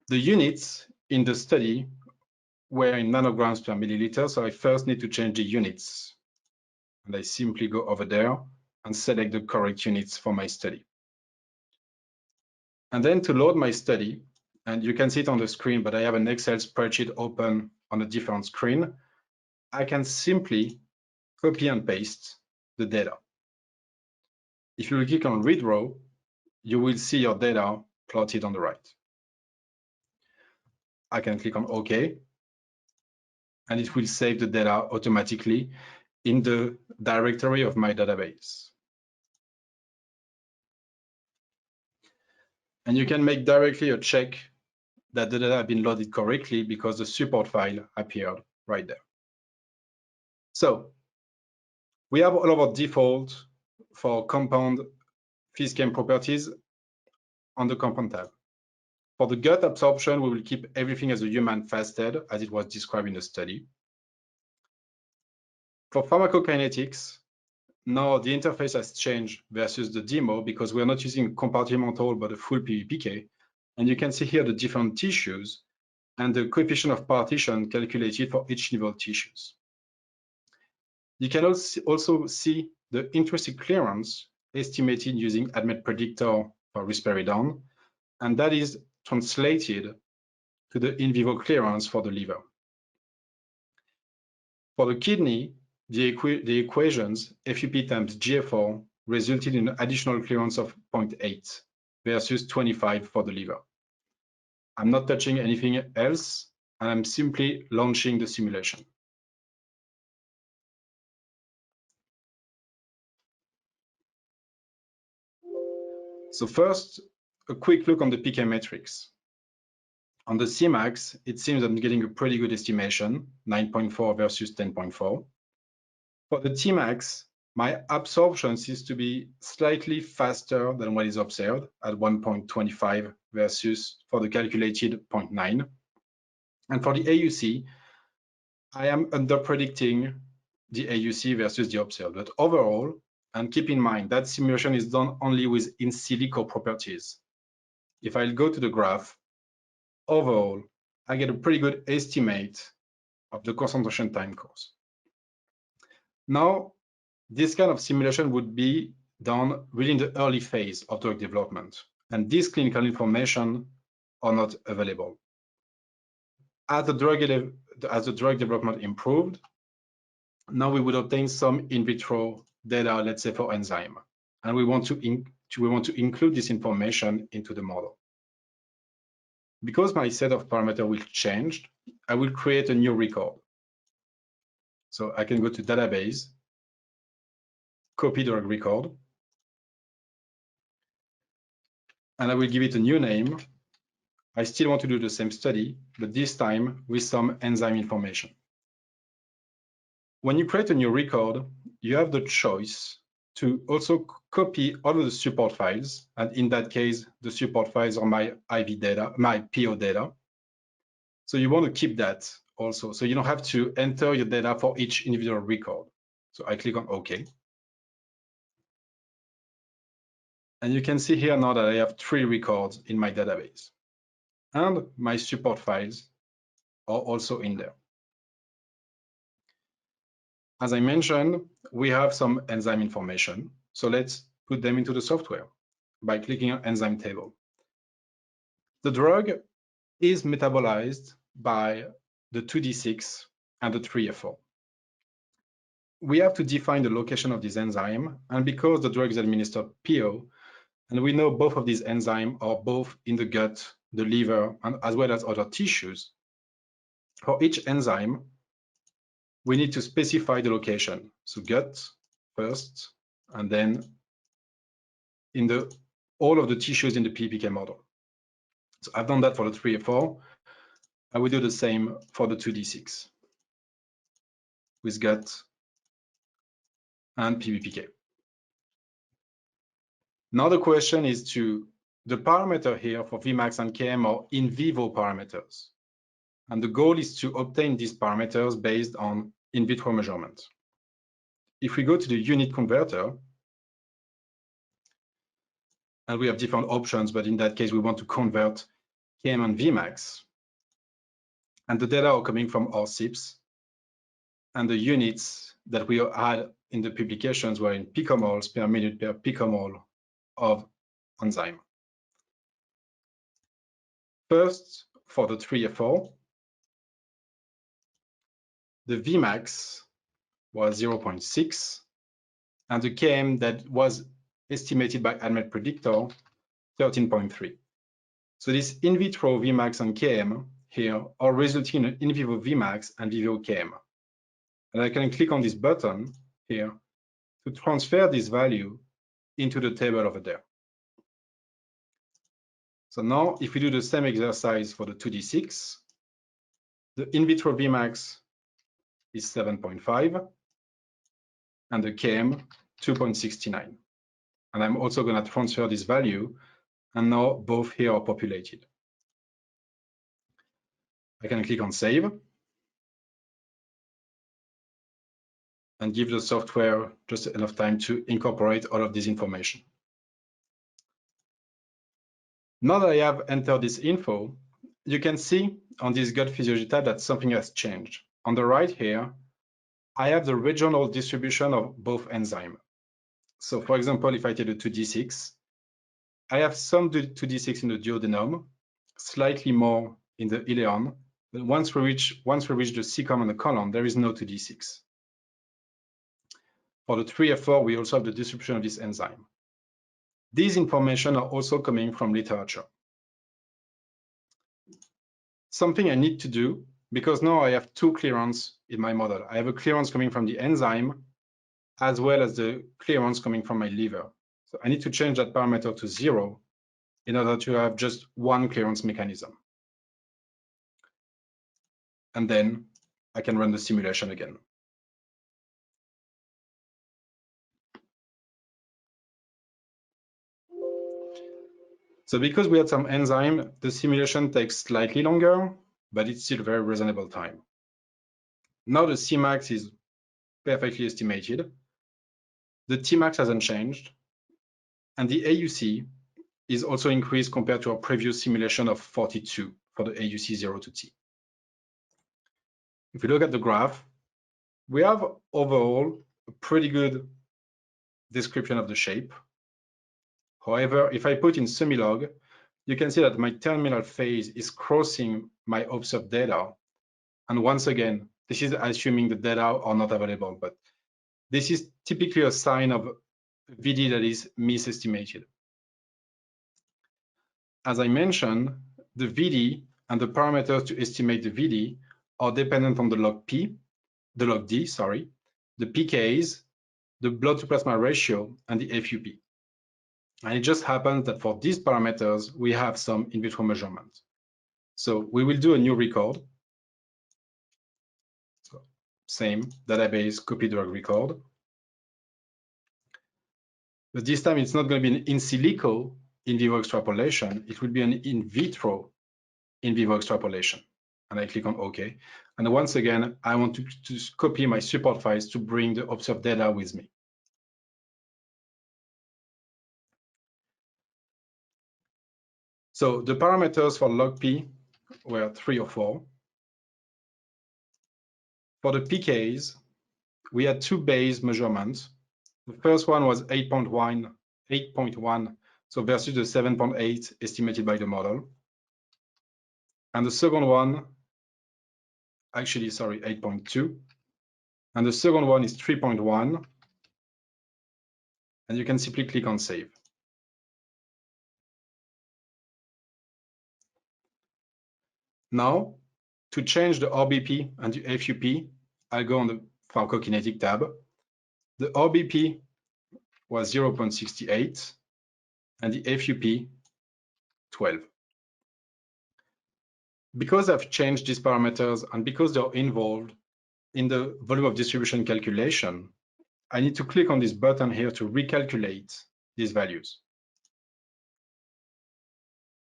The units in the study were in nanograms per milliliter, so I first need to change the units. And I simply go over there and select the correct units for my study. And then to load my study, and you can see it on the screen, but I have an Excel spreadsheet open on a different screen, I can simply copy and paste the data. If you click on read row, you will see your data plotted on the right. I can click on OK, and it will save the data automatically in the directory of my database. And you can make directly a check that the data have been loaded correctly because the support file appeared right there. So we have all of our default for compound physical properties on the compound tab. For the gut absorption, we will keep everything as a human fasted as it was described in the study. For pharmacokinetics, now the interface has changed versus the demo because we're not using compartmental but a full PBPK. And you can see here the different tissues and the coefficient of partition calculated for each level tissues. You can also see the intrinsic clearance estimated using ADMET predictor for Risperidone, and that is translated to the in vivo clearance for the liver. For the kidney, the equations FUP times GFR resulted in an additional clearance of 0.8 versus 25 for the liver. I'm not touching anything else, and I'm simply launching the simulation. So first, a quick look on the PK metrics. On the Cmax, it seems I'm getting a pretty good estimation, 9.4 versus 10.4. For the Tmax, my absorption seems to be slightly faster than what is observed at 1.25 versus for the calculated 0.9. And for the AUC, I am under-predicting the AUC versus the observed. But overall, and keep in mind that simulation is done only with in silico properties. If I go to the graph, overall, I get a pretty good estimate of the concentration time course. Now, this kind of simulation would be done within the early phase of drug development, and this clinical information are not available. As the drug development improved, now we would obtain some in vitro data, let's say for enzyme, and we want to include this information into the model. Because my set of parameters will change, I will create a new record. So I can go to database, copy drug record, and I will give it a new name. I still want to do the same study, but this time with some enzyme information. When you create a new record, you have the choice to also copy all of the support files. And in that case, the support files are my IV data, my PO data. So you want to keep that also. So you don't have to enter your data for each individual record. So I click on OK. And you can see here now that I have 3 records in my database. And my support files are also in there. As I mentioned, we have some enzyme information. So let's put them into the software by clicking on enzyme table. The drug is metabolized by the 2D6 and the 3F4. We have to define the location of this enzyme, and because the drug is administered PO, and we know both of these enzymes are both in the gut, the liver, and as well as other tissues, for each enzyme, we need to specify the location. So gut first, and then in all of the tissues in the PBPK model. So I've done that for the 3F4. I will do the same for the 2D6 with gut and PBPK. Now the question is the parameter here for Vmax and Km are in vivo parameters. And the goal is to obtain these parameters based on in vitro measurements. If we go to the unit converter, and we have different options, but in that case, we want to convert Km and Vmax. And the data are coming from our SIPs. And the units that we had in the publications were in picomoles per minute per picomole of enzyme. First, for the 3F4, the Vmax was 0.6, and the KM that was estimated by ADMET predictor, 13.3. So this in vitro Vmax and Km here are resulting in in vivo Vmax and vivo Km. And I can click on this button here to transfer this value into the table over there. So now if we do the same exercise for the 2D6, the in vitro Vmax is 7.5 and the Km 2.69. And I'm also going to transfer this value, and now both here are populated. I can click on save and give the software just enough time to incorporate all of this information. Now that I have entered this info, you can see on this gut physiology tab that something has changed. On the right here, I have the regional distribution of both enzymes. So for example, if I take the 2D6, I have some 2D6 in the duodenum, slightly more in the ileon, but once we reach the cecum and the colon, there is no 2D6. For the 3F4, we also have the distribution of this enzyme. These information are also coming from literature. Something I need to do, because now I have two clearance in my model. I have a clearance coming from the enzyme, as well as the clearance coming from my liver. So I need to change that parameter to 0 in order to have just one clearance mechanism. And then I can run the simulation again. So because we had some enzyme, the simulation takes slightly longer, but it's still a very reasonable time. Now the Cmax is perfectly estimated. The Tmax hasn't changed, and the AUC is also increased compared to our previous simulation of 42 for the AUC 0 to T. If we look at the graph, we have overall a pretty good description of the shape. However, if I put in semilog, you can see that my terminal phase is crossing my observed data. And once again, this is assuming the data are not available, but this is typically a sign of VD that is misestimated. As I mentioned, the VD and the parameters to estimate the VD are dependent on the log D, the PKs, the blood to plasma ratio, and the FUP. And it just happens that for these parameters, we have some in vitro measurements. So we will do a new record. So same database, copy drug record. But this time it's not going to be an in silico in vivo extrapolation. It will be an in vitro in vivo extrapolation. And I click on OK. And once again, I want to copy my support files to bring the observed data with me. So the parameters for log P were 3 or 4. For the PKs, we had two base measurements. The first one was 8.1, so versus the 7.8 estimated by the model. And the second one, actually, sorry, 8.2. And the second one is 3.1. And you can simply click on save. Now, to change the RBP and the FUP, I'll go on the pharmacokinetic tab. The RBP was 0.68 and the FUP 12. Because I've changed these parameters and because they're involved in the volume of distribution calculation, I need to click on this button here to recalculate these values.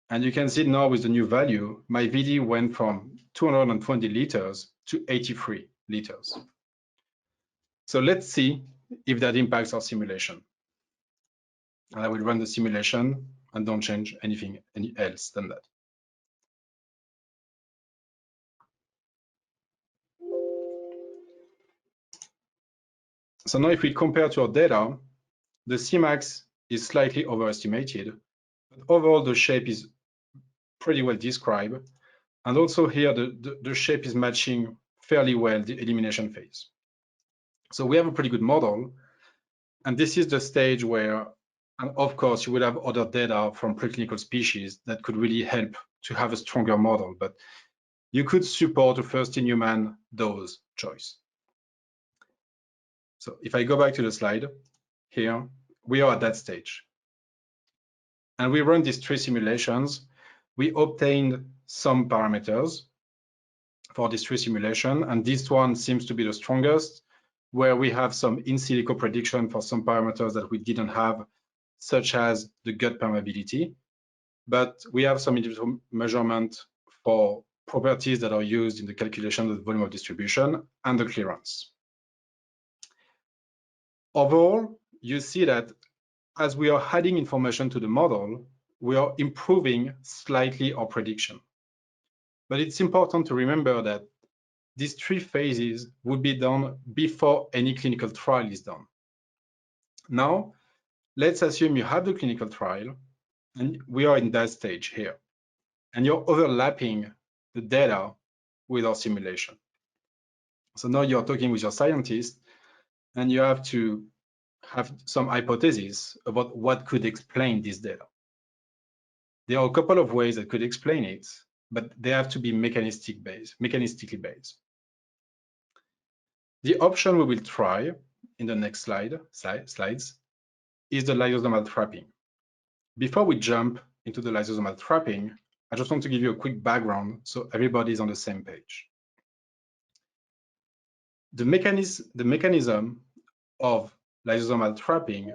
And you can see now with the new value, my VD went from 220 liters to 83 liters. So let's see if that impacts our simulation. And I will run the simulation and don't change anything else than that. So now if we compare to our data, the Cmax is slightly overestimated, but overall the shape is pretty well described. And also here, the shape is matching fairly well the elimination phase. So we have a pretty good model. And this is the stage where, and of course, you will have other data from preclinical species that could really help to have a stronger model. But you could support a first-in-human dose choice. So if I go back to the slide, here, we are at that stage. And we run these 3 simulations. We obtained some parameters for these 3 simulations, and this one seems to be the strongest, where we have some in silico prediction for some parameters that we didn't have, such as the gut permeability. But we have some individual measurement for properties that are used in the calculation of the volume of distribution and the clearance. Overall, you see that as we are adding information to the model, we are improving slightly our prediction. But it's important to remember that these 3 phases would be done before any clinical trial is done. Now, let's assume you have the clinical trial, and we are in that stage here, and you're overlapping the data with our simulation. So now you're talking with your scientist, and you have to have some hypotheses about what could explain this data. There are a couple of ways that could explain it, but they have to be mechanistically based. The option we will try in the next slides is the lysosomal trapping. Before we jump into the lysosomal trapping, I just want to give you a quick background so everybody is on the same page. The mechanism of lysosomal trapping,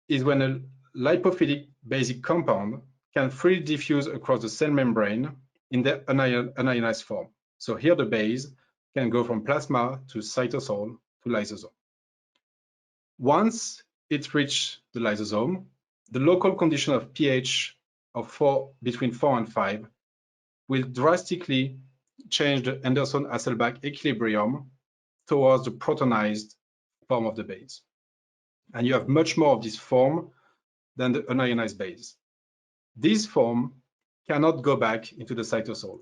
is when a lipophilic basic compound can freely diffuse across the cell membrane in the unionized form. So here the base can go from plasma to cytosol to lysosome. Once it reaches the lysosome, the local condition of pH of between 4 and 5 will drastically change the Anderson-Hasselbalch equilibrium towards the protonized form of the base. And you have much more of this form than the unionized base. This form cannot go back into the cytosol.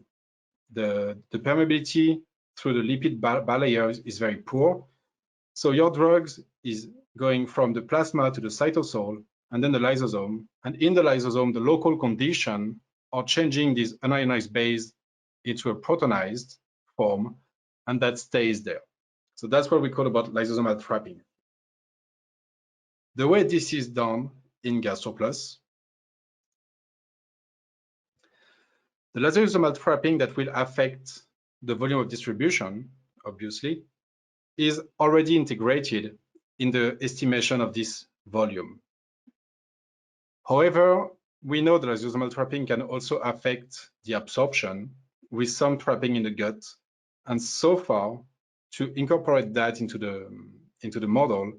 The permeability through the lipid bilayer is very poor. So your drugs is going from the plasma to the cytosol and then the lysosome. And in the lysosome, the local condition are changing this unionized base into a protonized form, and that stays there. So that's what we call about lysosomal trapping. The way this is done in GastroPlus, the lysosomal trapping that will affect the volume of distribution, obviously, is already integrated in the estimation of this volume. However, we know that lysosomal trapping can also affect the absorption with some trapping in the gut. And so far, to incorporate that into the model,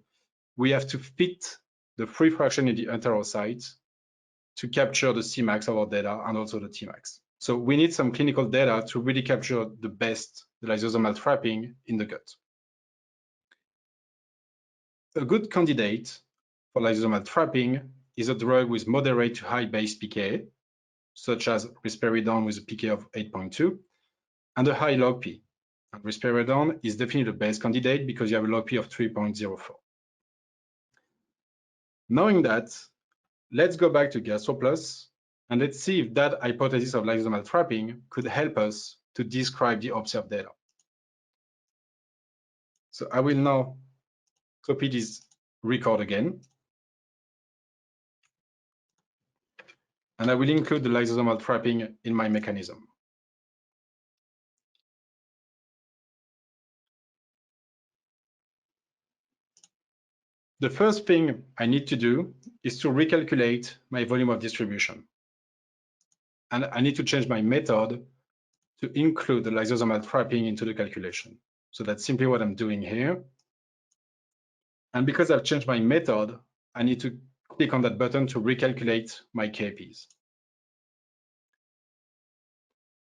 we have to fit the free fraction in the enterocyte to capture the Cmax of our data and also the Tmax. So we need some clinical data to really capture the best the lysosomal trapping in the gut. A good candidate for lysosomal trapping is a drug with moderate to high base PK, such as Risperidone with a PK of 8.2, and a high log P. And Risperidone is definitely the best candidate because you have a log P of 3.04. Knowing that, let's go back to GastroPlus and let's see if that hypothesis of lysosomal trapping could help us to describe the observed data. So I will now copy this record again. And I will include the lysosomal trapping in my mechanism. The first thing I need to do is to recalculate my volume of distribution. And I need to change my method to include the lysosomal trapping into the calculation. So that's simply what I'm doing here. And because I've changed my method, I need to click on that button to recalculate my KPs.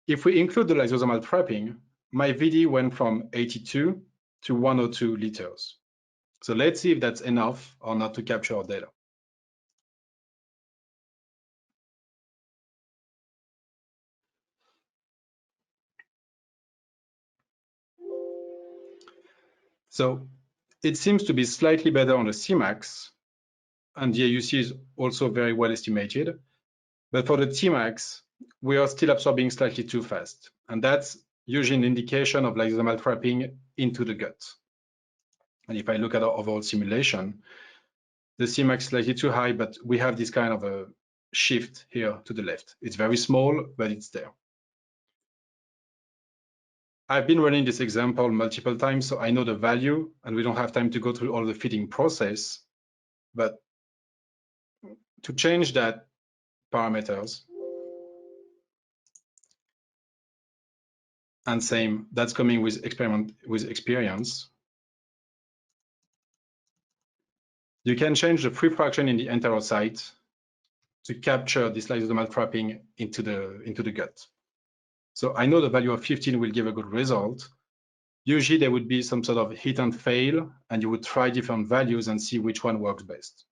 If we include the lysosomal trapping, my VD went from 82 to 102 liters. So let's see if that's enough or not to capture our data. So it seems to be slightly better on the Cmax, and the AUC is also very well estimated. But for the Tmax, we are still absorbing slightly too fast. And that's usually an indication of lysosomal trapping into the gut. And if I look at our overall simulation, the Cmax is slightly too high, but we have this kind of a shift here to the left. It's very small, but it's there. I've been running this example multiple times, so I know the value, and we don't have time to go through all the fitting process. But to change that parameters, and same, that's coming with experience. You can change the free fraction in the enterocyte to capture this lysosomal trapping into the gut. So I know the value of 15 will give a good result. Usually there would be some sort of hit and fail, and you would try different values and see which one works best.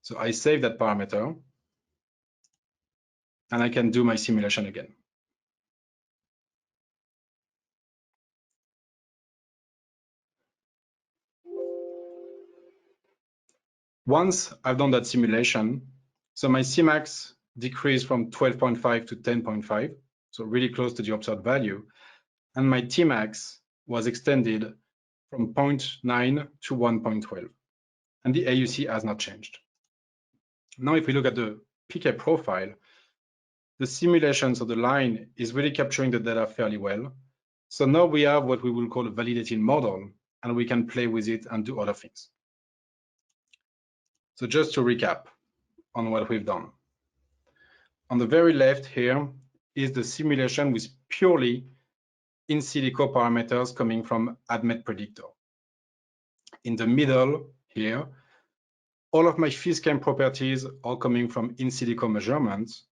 So I save that parameter, and I can do my simulation again. Once I've done that simulation, so my Cmax decreased from 12.5 to 10.5, so really close to the observed value, and my Tmax was extended from 0.9 to 1.12, and the AUC has not changed. Now, if we look at the PK profile, the simulation, so the line is really capturing the data fairly well. So now we have what we will call a validated model, and we can play with it and do other things. So just to recap on what we've done. On the very left here is the simulation with purely in silico parameters coming from ADMET predictor. In the middle here, all of my physical properties are coming from in silico measurements,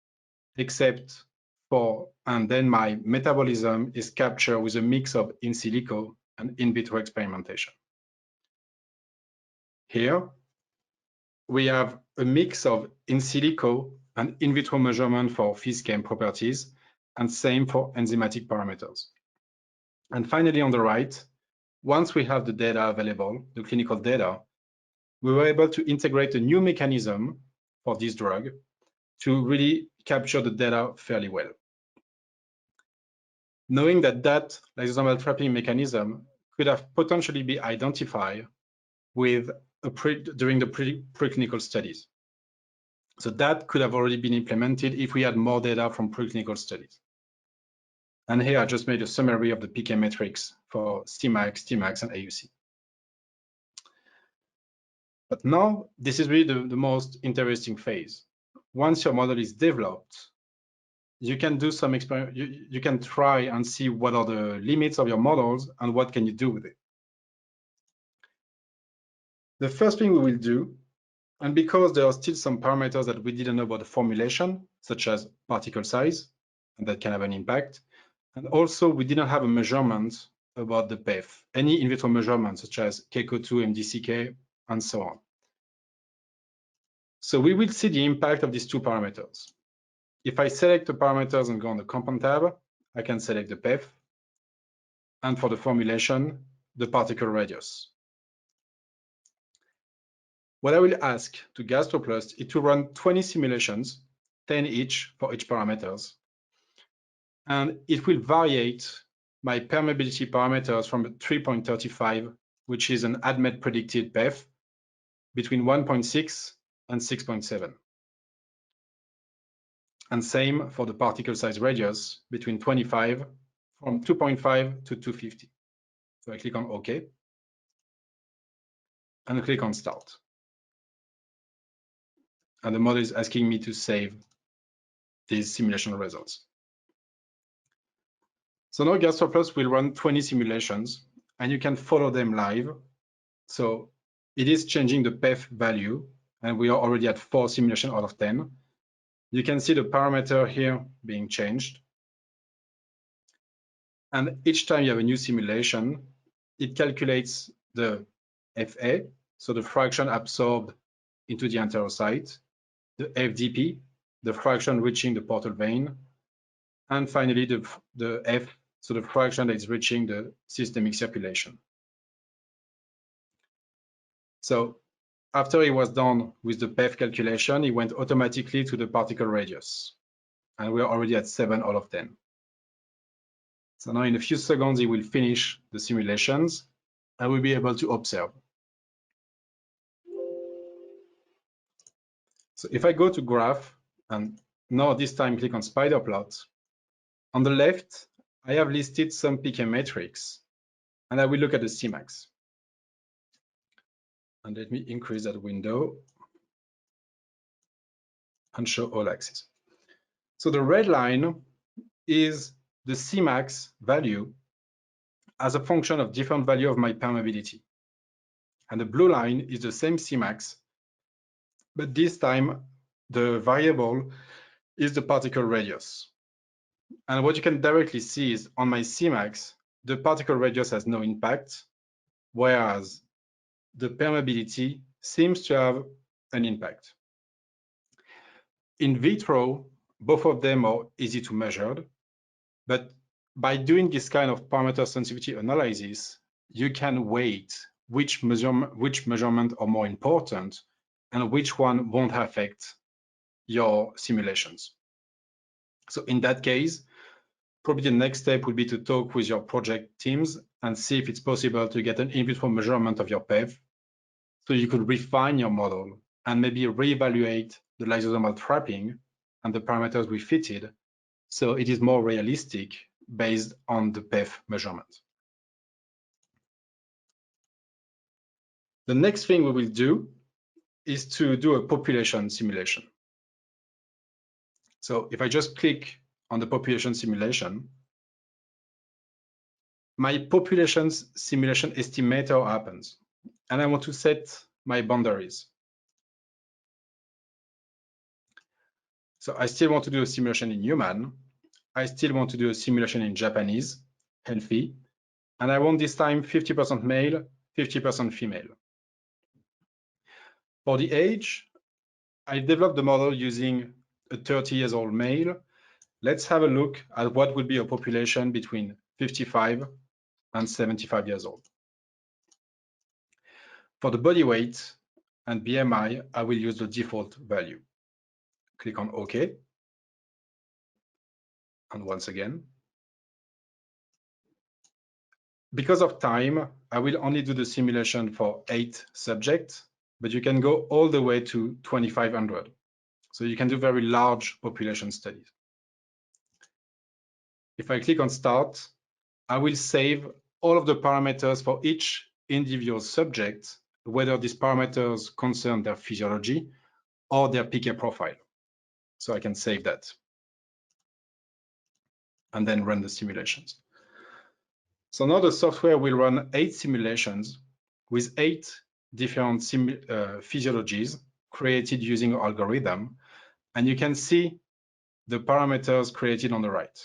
except for, and then my metabolism is captured with a mix of in silico and in vitro experimentation. Here, we have a mix of in silico and in vitro measurement for physical properties, and same for enzymatic parameters. And finally, on the right, once we have the data available, the clinical data, we were able to integrate a new mechanism for this drug to really capture the data fairly well. Knowing that that lysosomal trapping mechanism could have potentially been identified with during the preclinical studies. So that could have already been implemented if we had more data from preclinical studies. And here I just made a summary of the PK metrics for Cmax, Tmax, and AUC. But now this is really the most interesting phase. Once your model is developed, you can do some experiment. You can try and see what are the limits of your models and what can you do with it. The first thing we will do, and because there are still some parameters that we didn't know about the formulation, such as particle size, and that can have an impact, and also we didn't have a measurement about the PEF, any in vitro measurements such as KCO2, MDCK, and so on. So we will see the impact of these two parameters. If I select the parameters and go on the compound tab, I can select the PEF, and for the formulation, the particle radius. What I will ask to GastroPlus is to run 20 simulations, 10 each for each parameters, and it will variate my permeability parameters from 3.35, which is an ADMET predicted PEF, between 1.6 and 6.7. And same for the particle size radius, between 25, from 2.5 to 250. So I click on OK, and I click on Start. And the model is asking me to save these simulation results. So now GastroPlus will run 20 simulations, and you can follow them live. So it is changing the PEF value, and we are already at 4 simulations out of 10. You can see the parameter here being changed. And each time you have a new simulation, it calculates the FA, so the fraction absorbed into the enterocyte, the FDP, the fraction reaching the portal vein, and finally the F, so the fraction that is reaching the systemic circulation. So after he was done with the PEF calculation, he went automatically to the particle radius. And we're already at 7 out of 10. So now in a few seconds, he will finish the simulations and we'll be able to observe. So if I go to graph, and now this time click on spider plot, on the left, I have listed some PK metrics, and I will look at the Cmax. And let me increase that window and show all axes. So the red line is the Cmax value as a function of different value of my permeability. And the blue line is the same Cmax, but this time the variable is the particle radius. And what you can directly see is on my Cmax, the particle radius has no impact, whereas the permeability seems to have an impact. In vitro, both of them are easy to measure, but by doing this kind of parameter sensitivity analysis, you can weight which measurement are more important and which one won't affect your simulations. So in that case, probably the next step would be to talk with your project teams and see if it's possible to get an in vitro measurement of your PEF, so you could refine your model and maybe reevaluate the lysosomal trapping and the parameters we fitted, so it is more realistic based on the PEF measurement. The next thing we will do is to do a population simulation. So if I just click on the population simulation, my population simulation estimator happens, and I want to set my boundaries. So I still want to do a simulation in human. I still want to do a simulation in Japanese, healthy, and I want this time 50% male, 50% female. For the age, I developed the model using a 30-year-old male. Let's have a look at what would be a population between 55 and 75 years old. For the body weight and BMI, I will use the default value. Click on OK. And once again, because of time, I will only do the simulation for 8 subjects, but you can go all the way to 2,500. So you can do very large population studies. If I click on Start, I will save all of the parameters for each individual subject, whether these parameters concern their physiology or their PK profile. So I can save that and then run the simulations. So now the software will run 8 simulations with 8 different physiologies created using an algorithm. And you can see the parameters created on the right.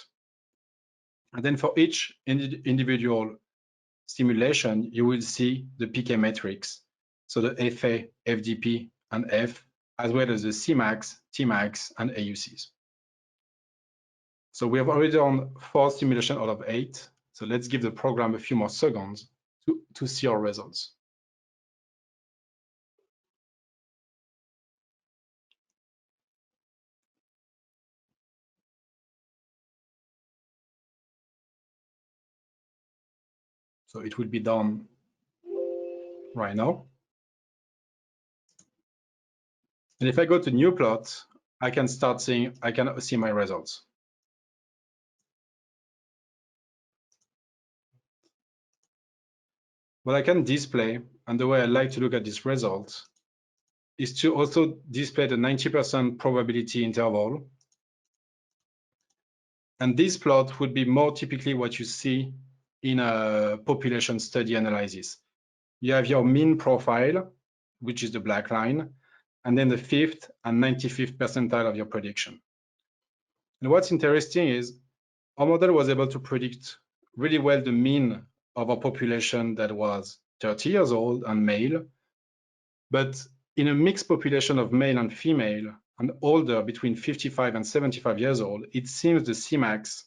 And then for each individual simulation, you will see the PK metrics. So the FA, FDP, and F, as well as the Cmax, Tmax, and AUCs. So we have already done 4 simulations out of 8. So let's give the program a few more seconds to see our results. So it will be done right now. And if I go to new plot, I can see my results. What I can display, and the way I like to look at this result, is to also display the 90% probability interval. And this plot would be more typically what you see in a population study analysis. You have your mean profile, which is the black line, and then the 5th and 95th percentile of your prediction. And what's interesting is our model was able to predict really well the mean of a population that was 30 years old and male, but in a mixed population of male and female and older between 55 and 75 years old, it seems the Cmax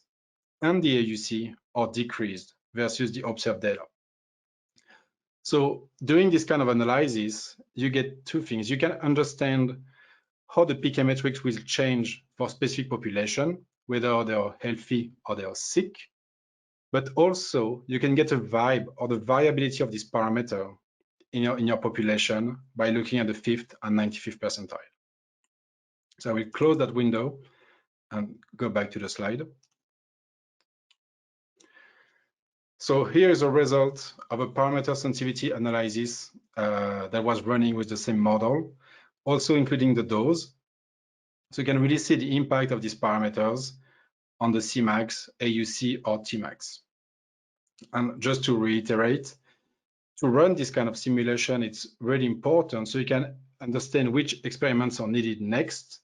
and the AUC or decreased versus the observed data. So doing this kind of analysis, you get two things. You can understand how the PK metrics will change for specific population, whether they are healthy or they are sick. But also you can get a vibe or the variability of this parameter in your population by looking at the 5th and 95th percentile. So I will close that window and go back to the slide. So here is a result of a parameter sensitivity analysis that was running with the same model, also including the dose. So you can really see the impact of these parameters on the Cmax, AUC, or Tmax. And just to reiterate, to run this kind of simulation, it's really important so you can understand which experiments are needed next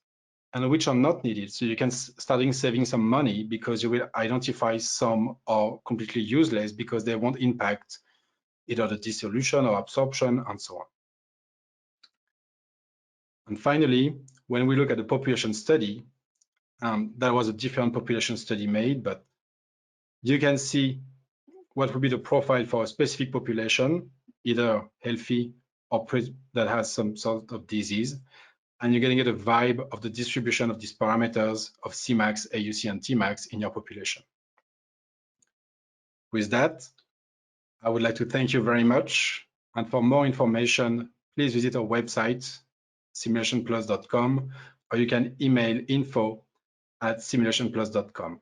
and which are not needed. So you can start saving some money because you will identify some are completely useless because they won't impact either the dissolution or absorption and so on. And finally, when we look at the population study, that was a different population study made, but you can see what would be the profile for a specific population, either healthy or that has some sort of disease. And you're going to get a vibe of the distribution of these parameters of Cmax, AUC, and Tmax in your population. With that, I would like to thank you very much. And for more information, please visit our website, simulationplus.com, or you can email info@simulationplus.com.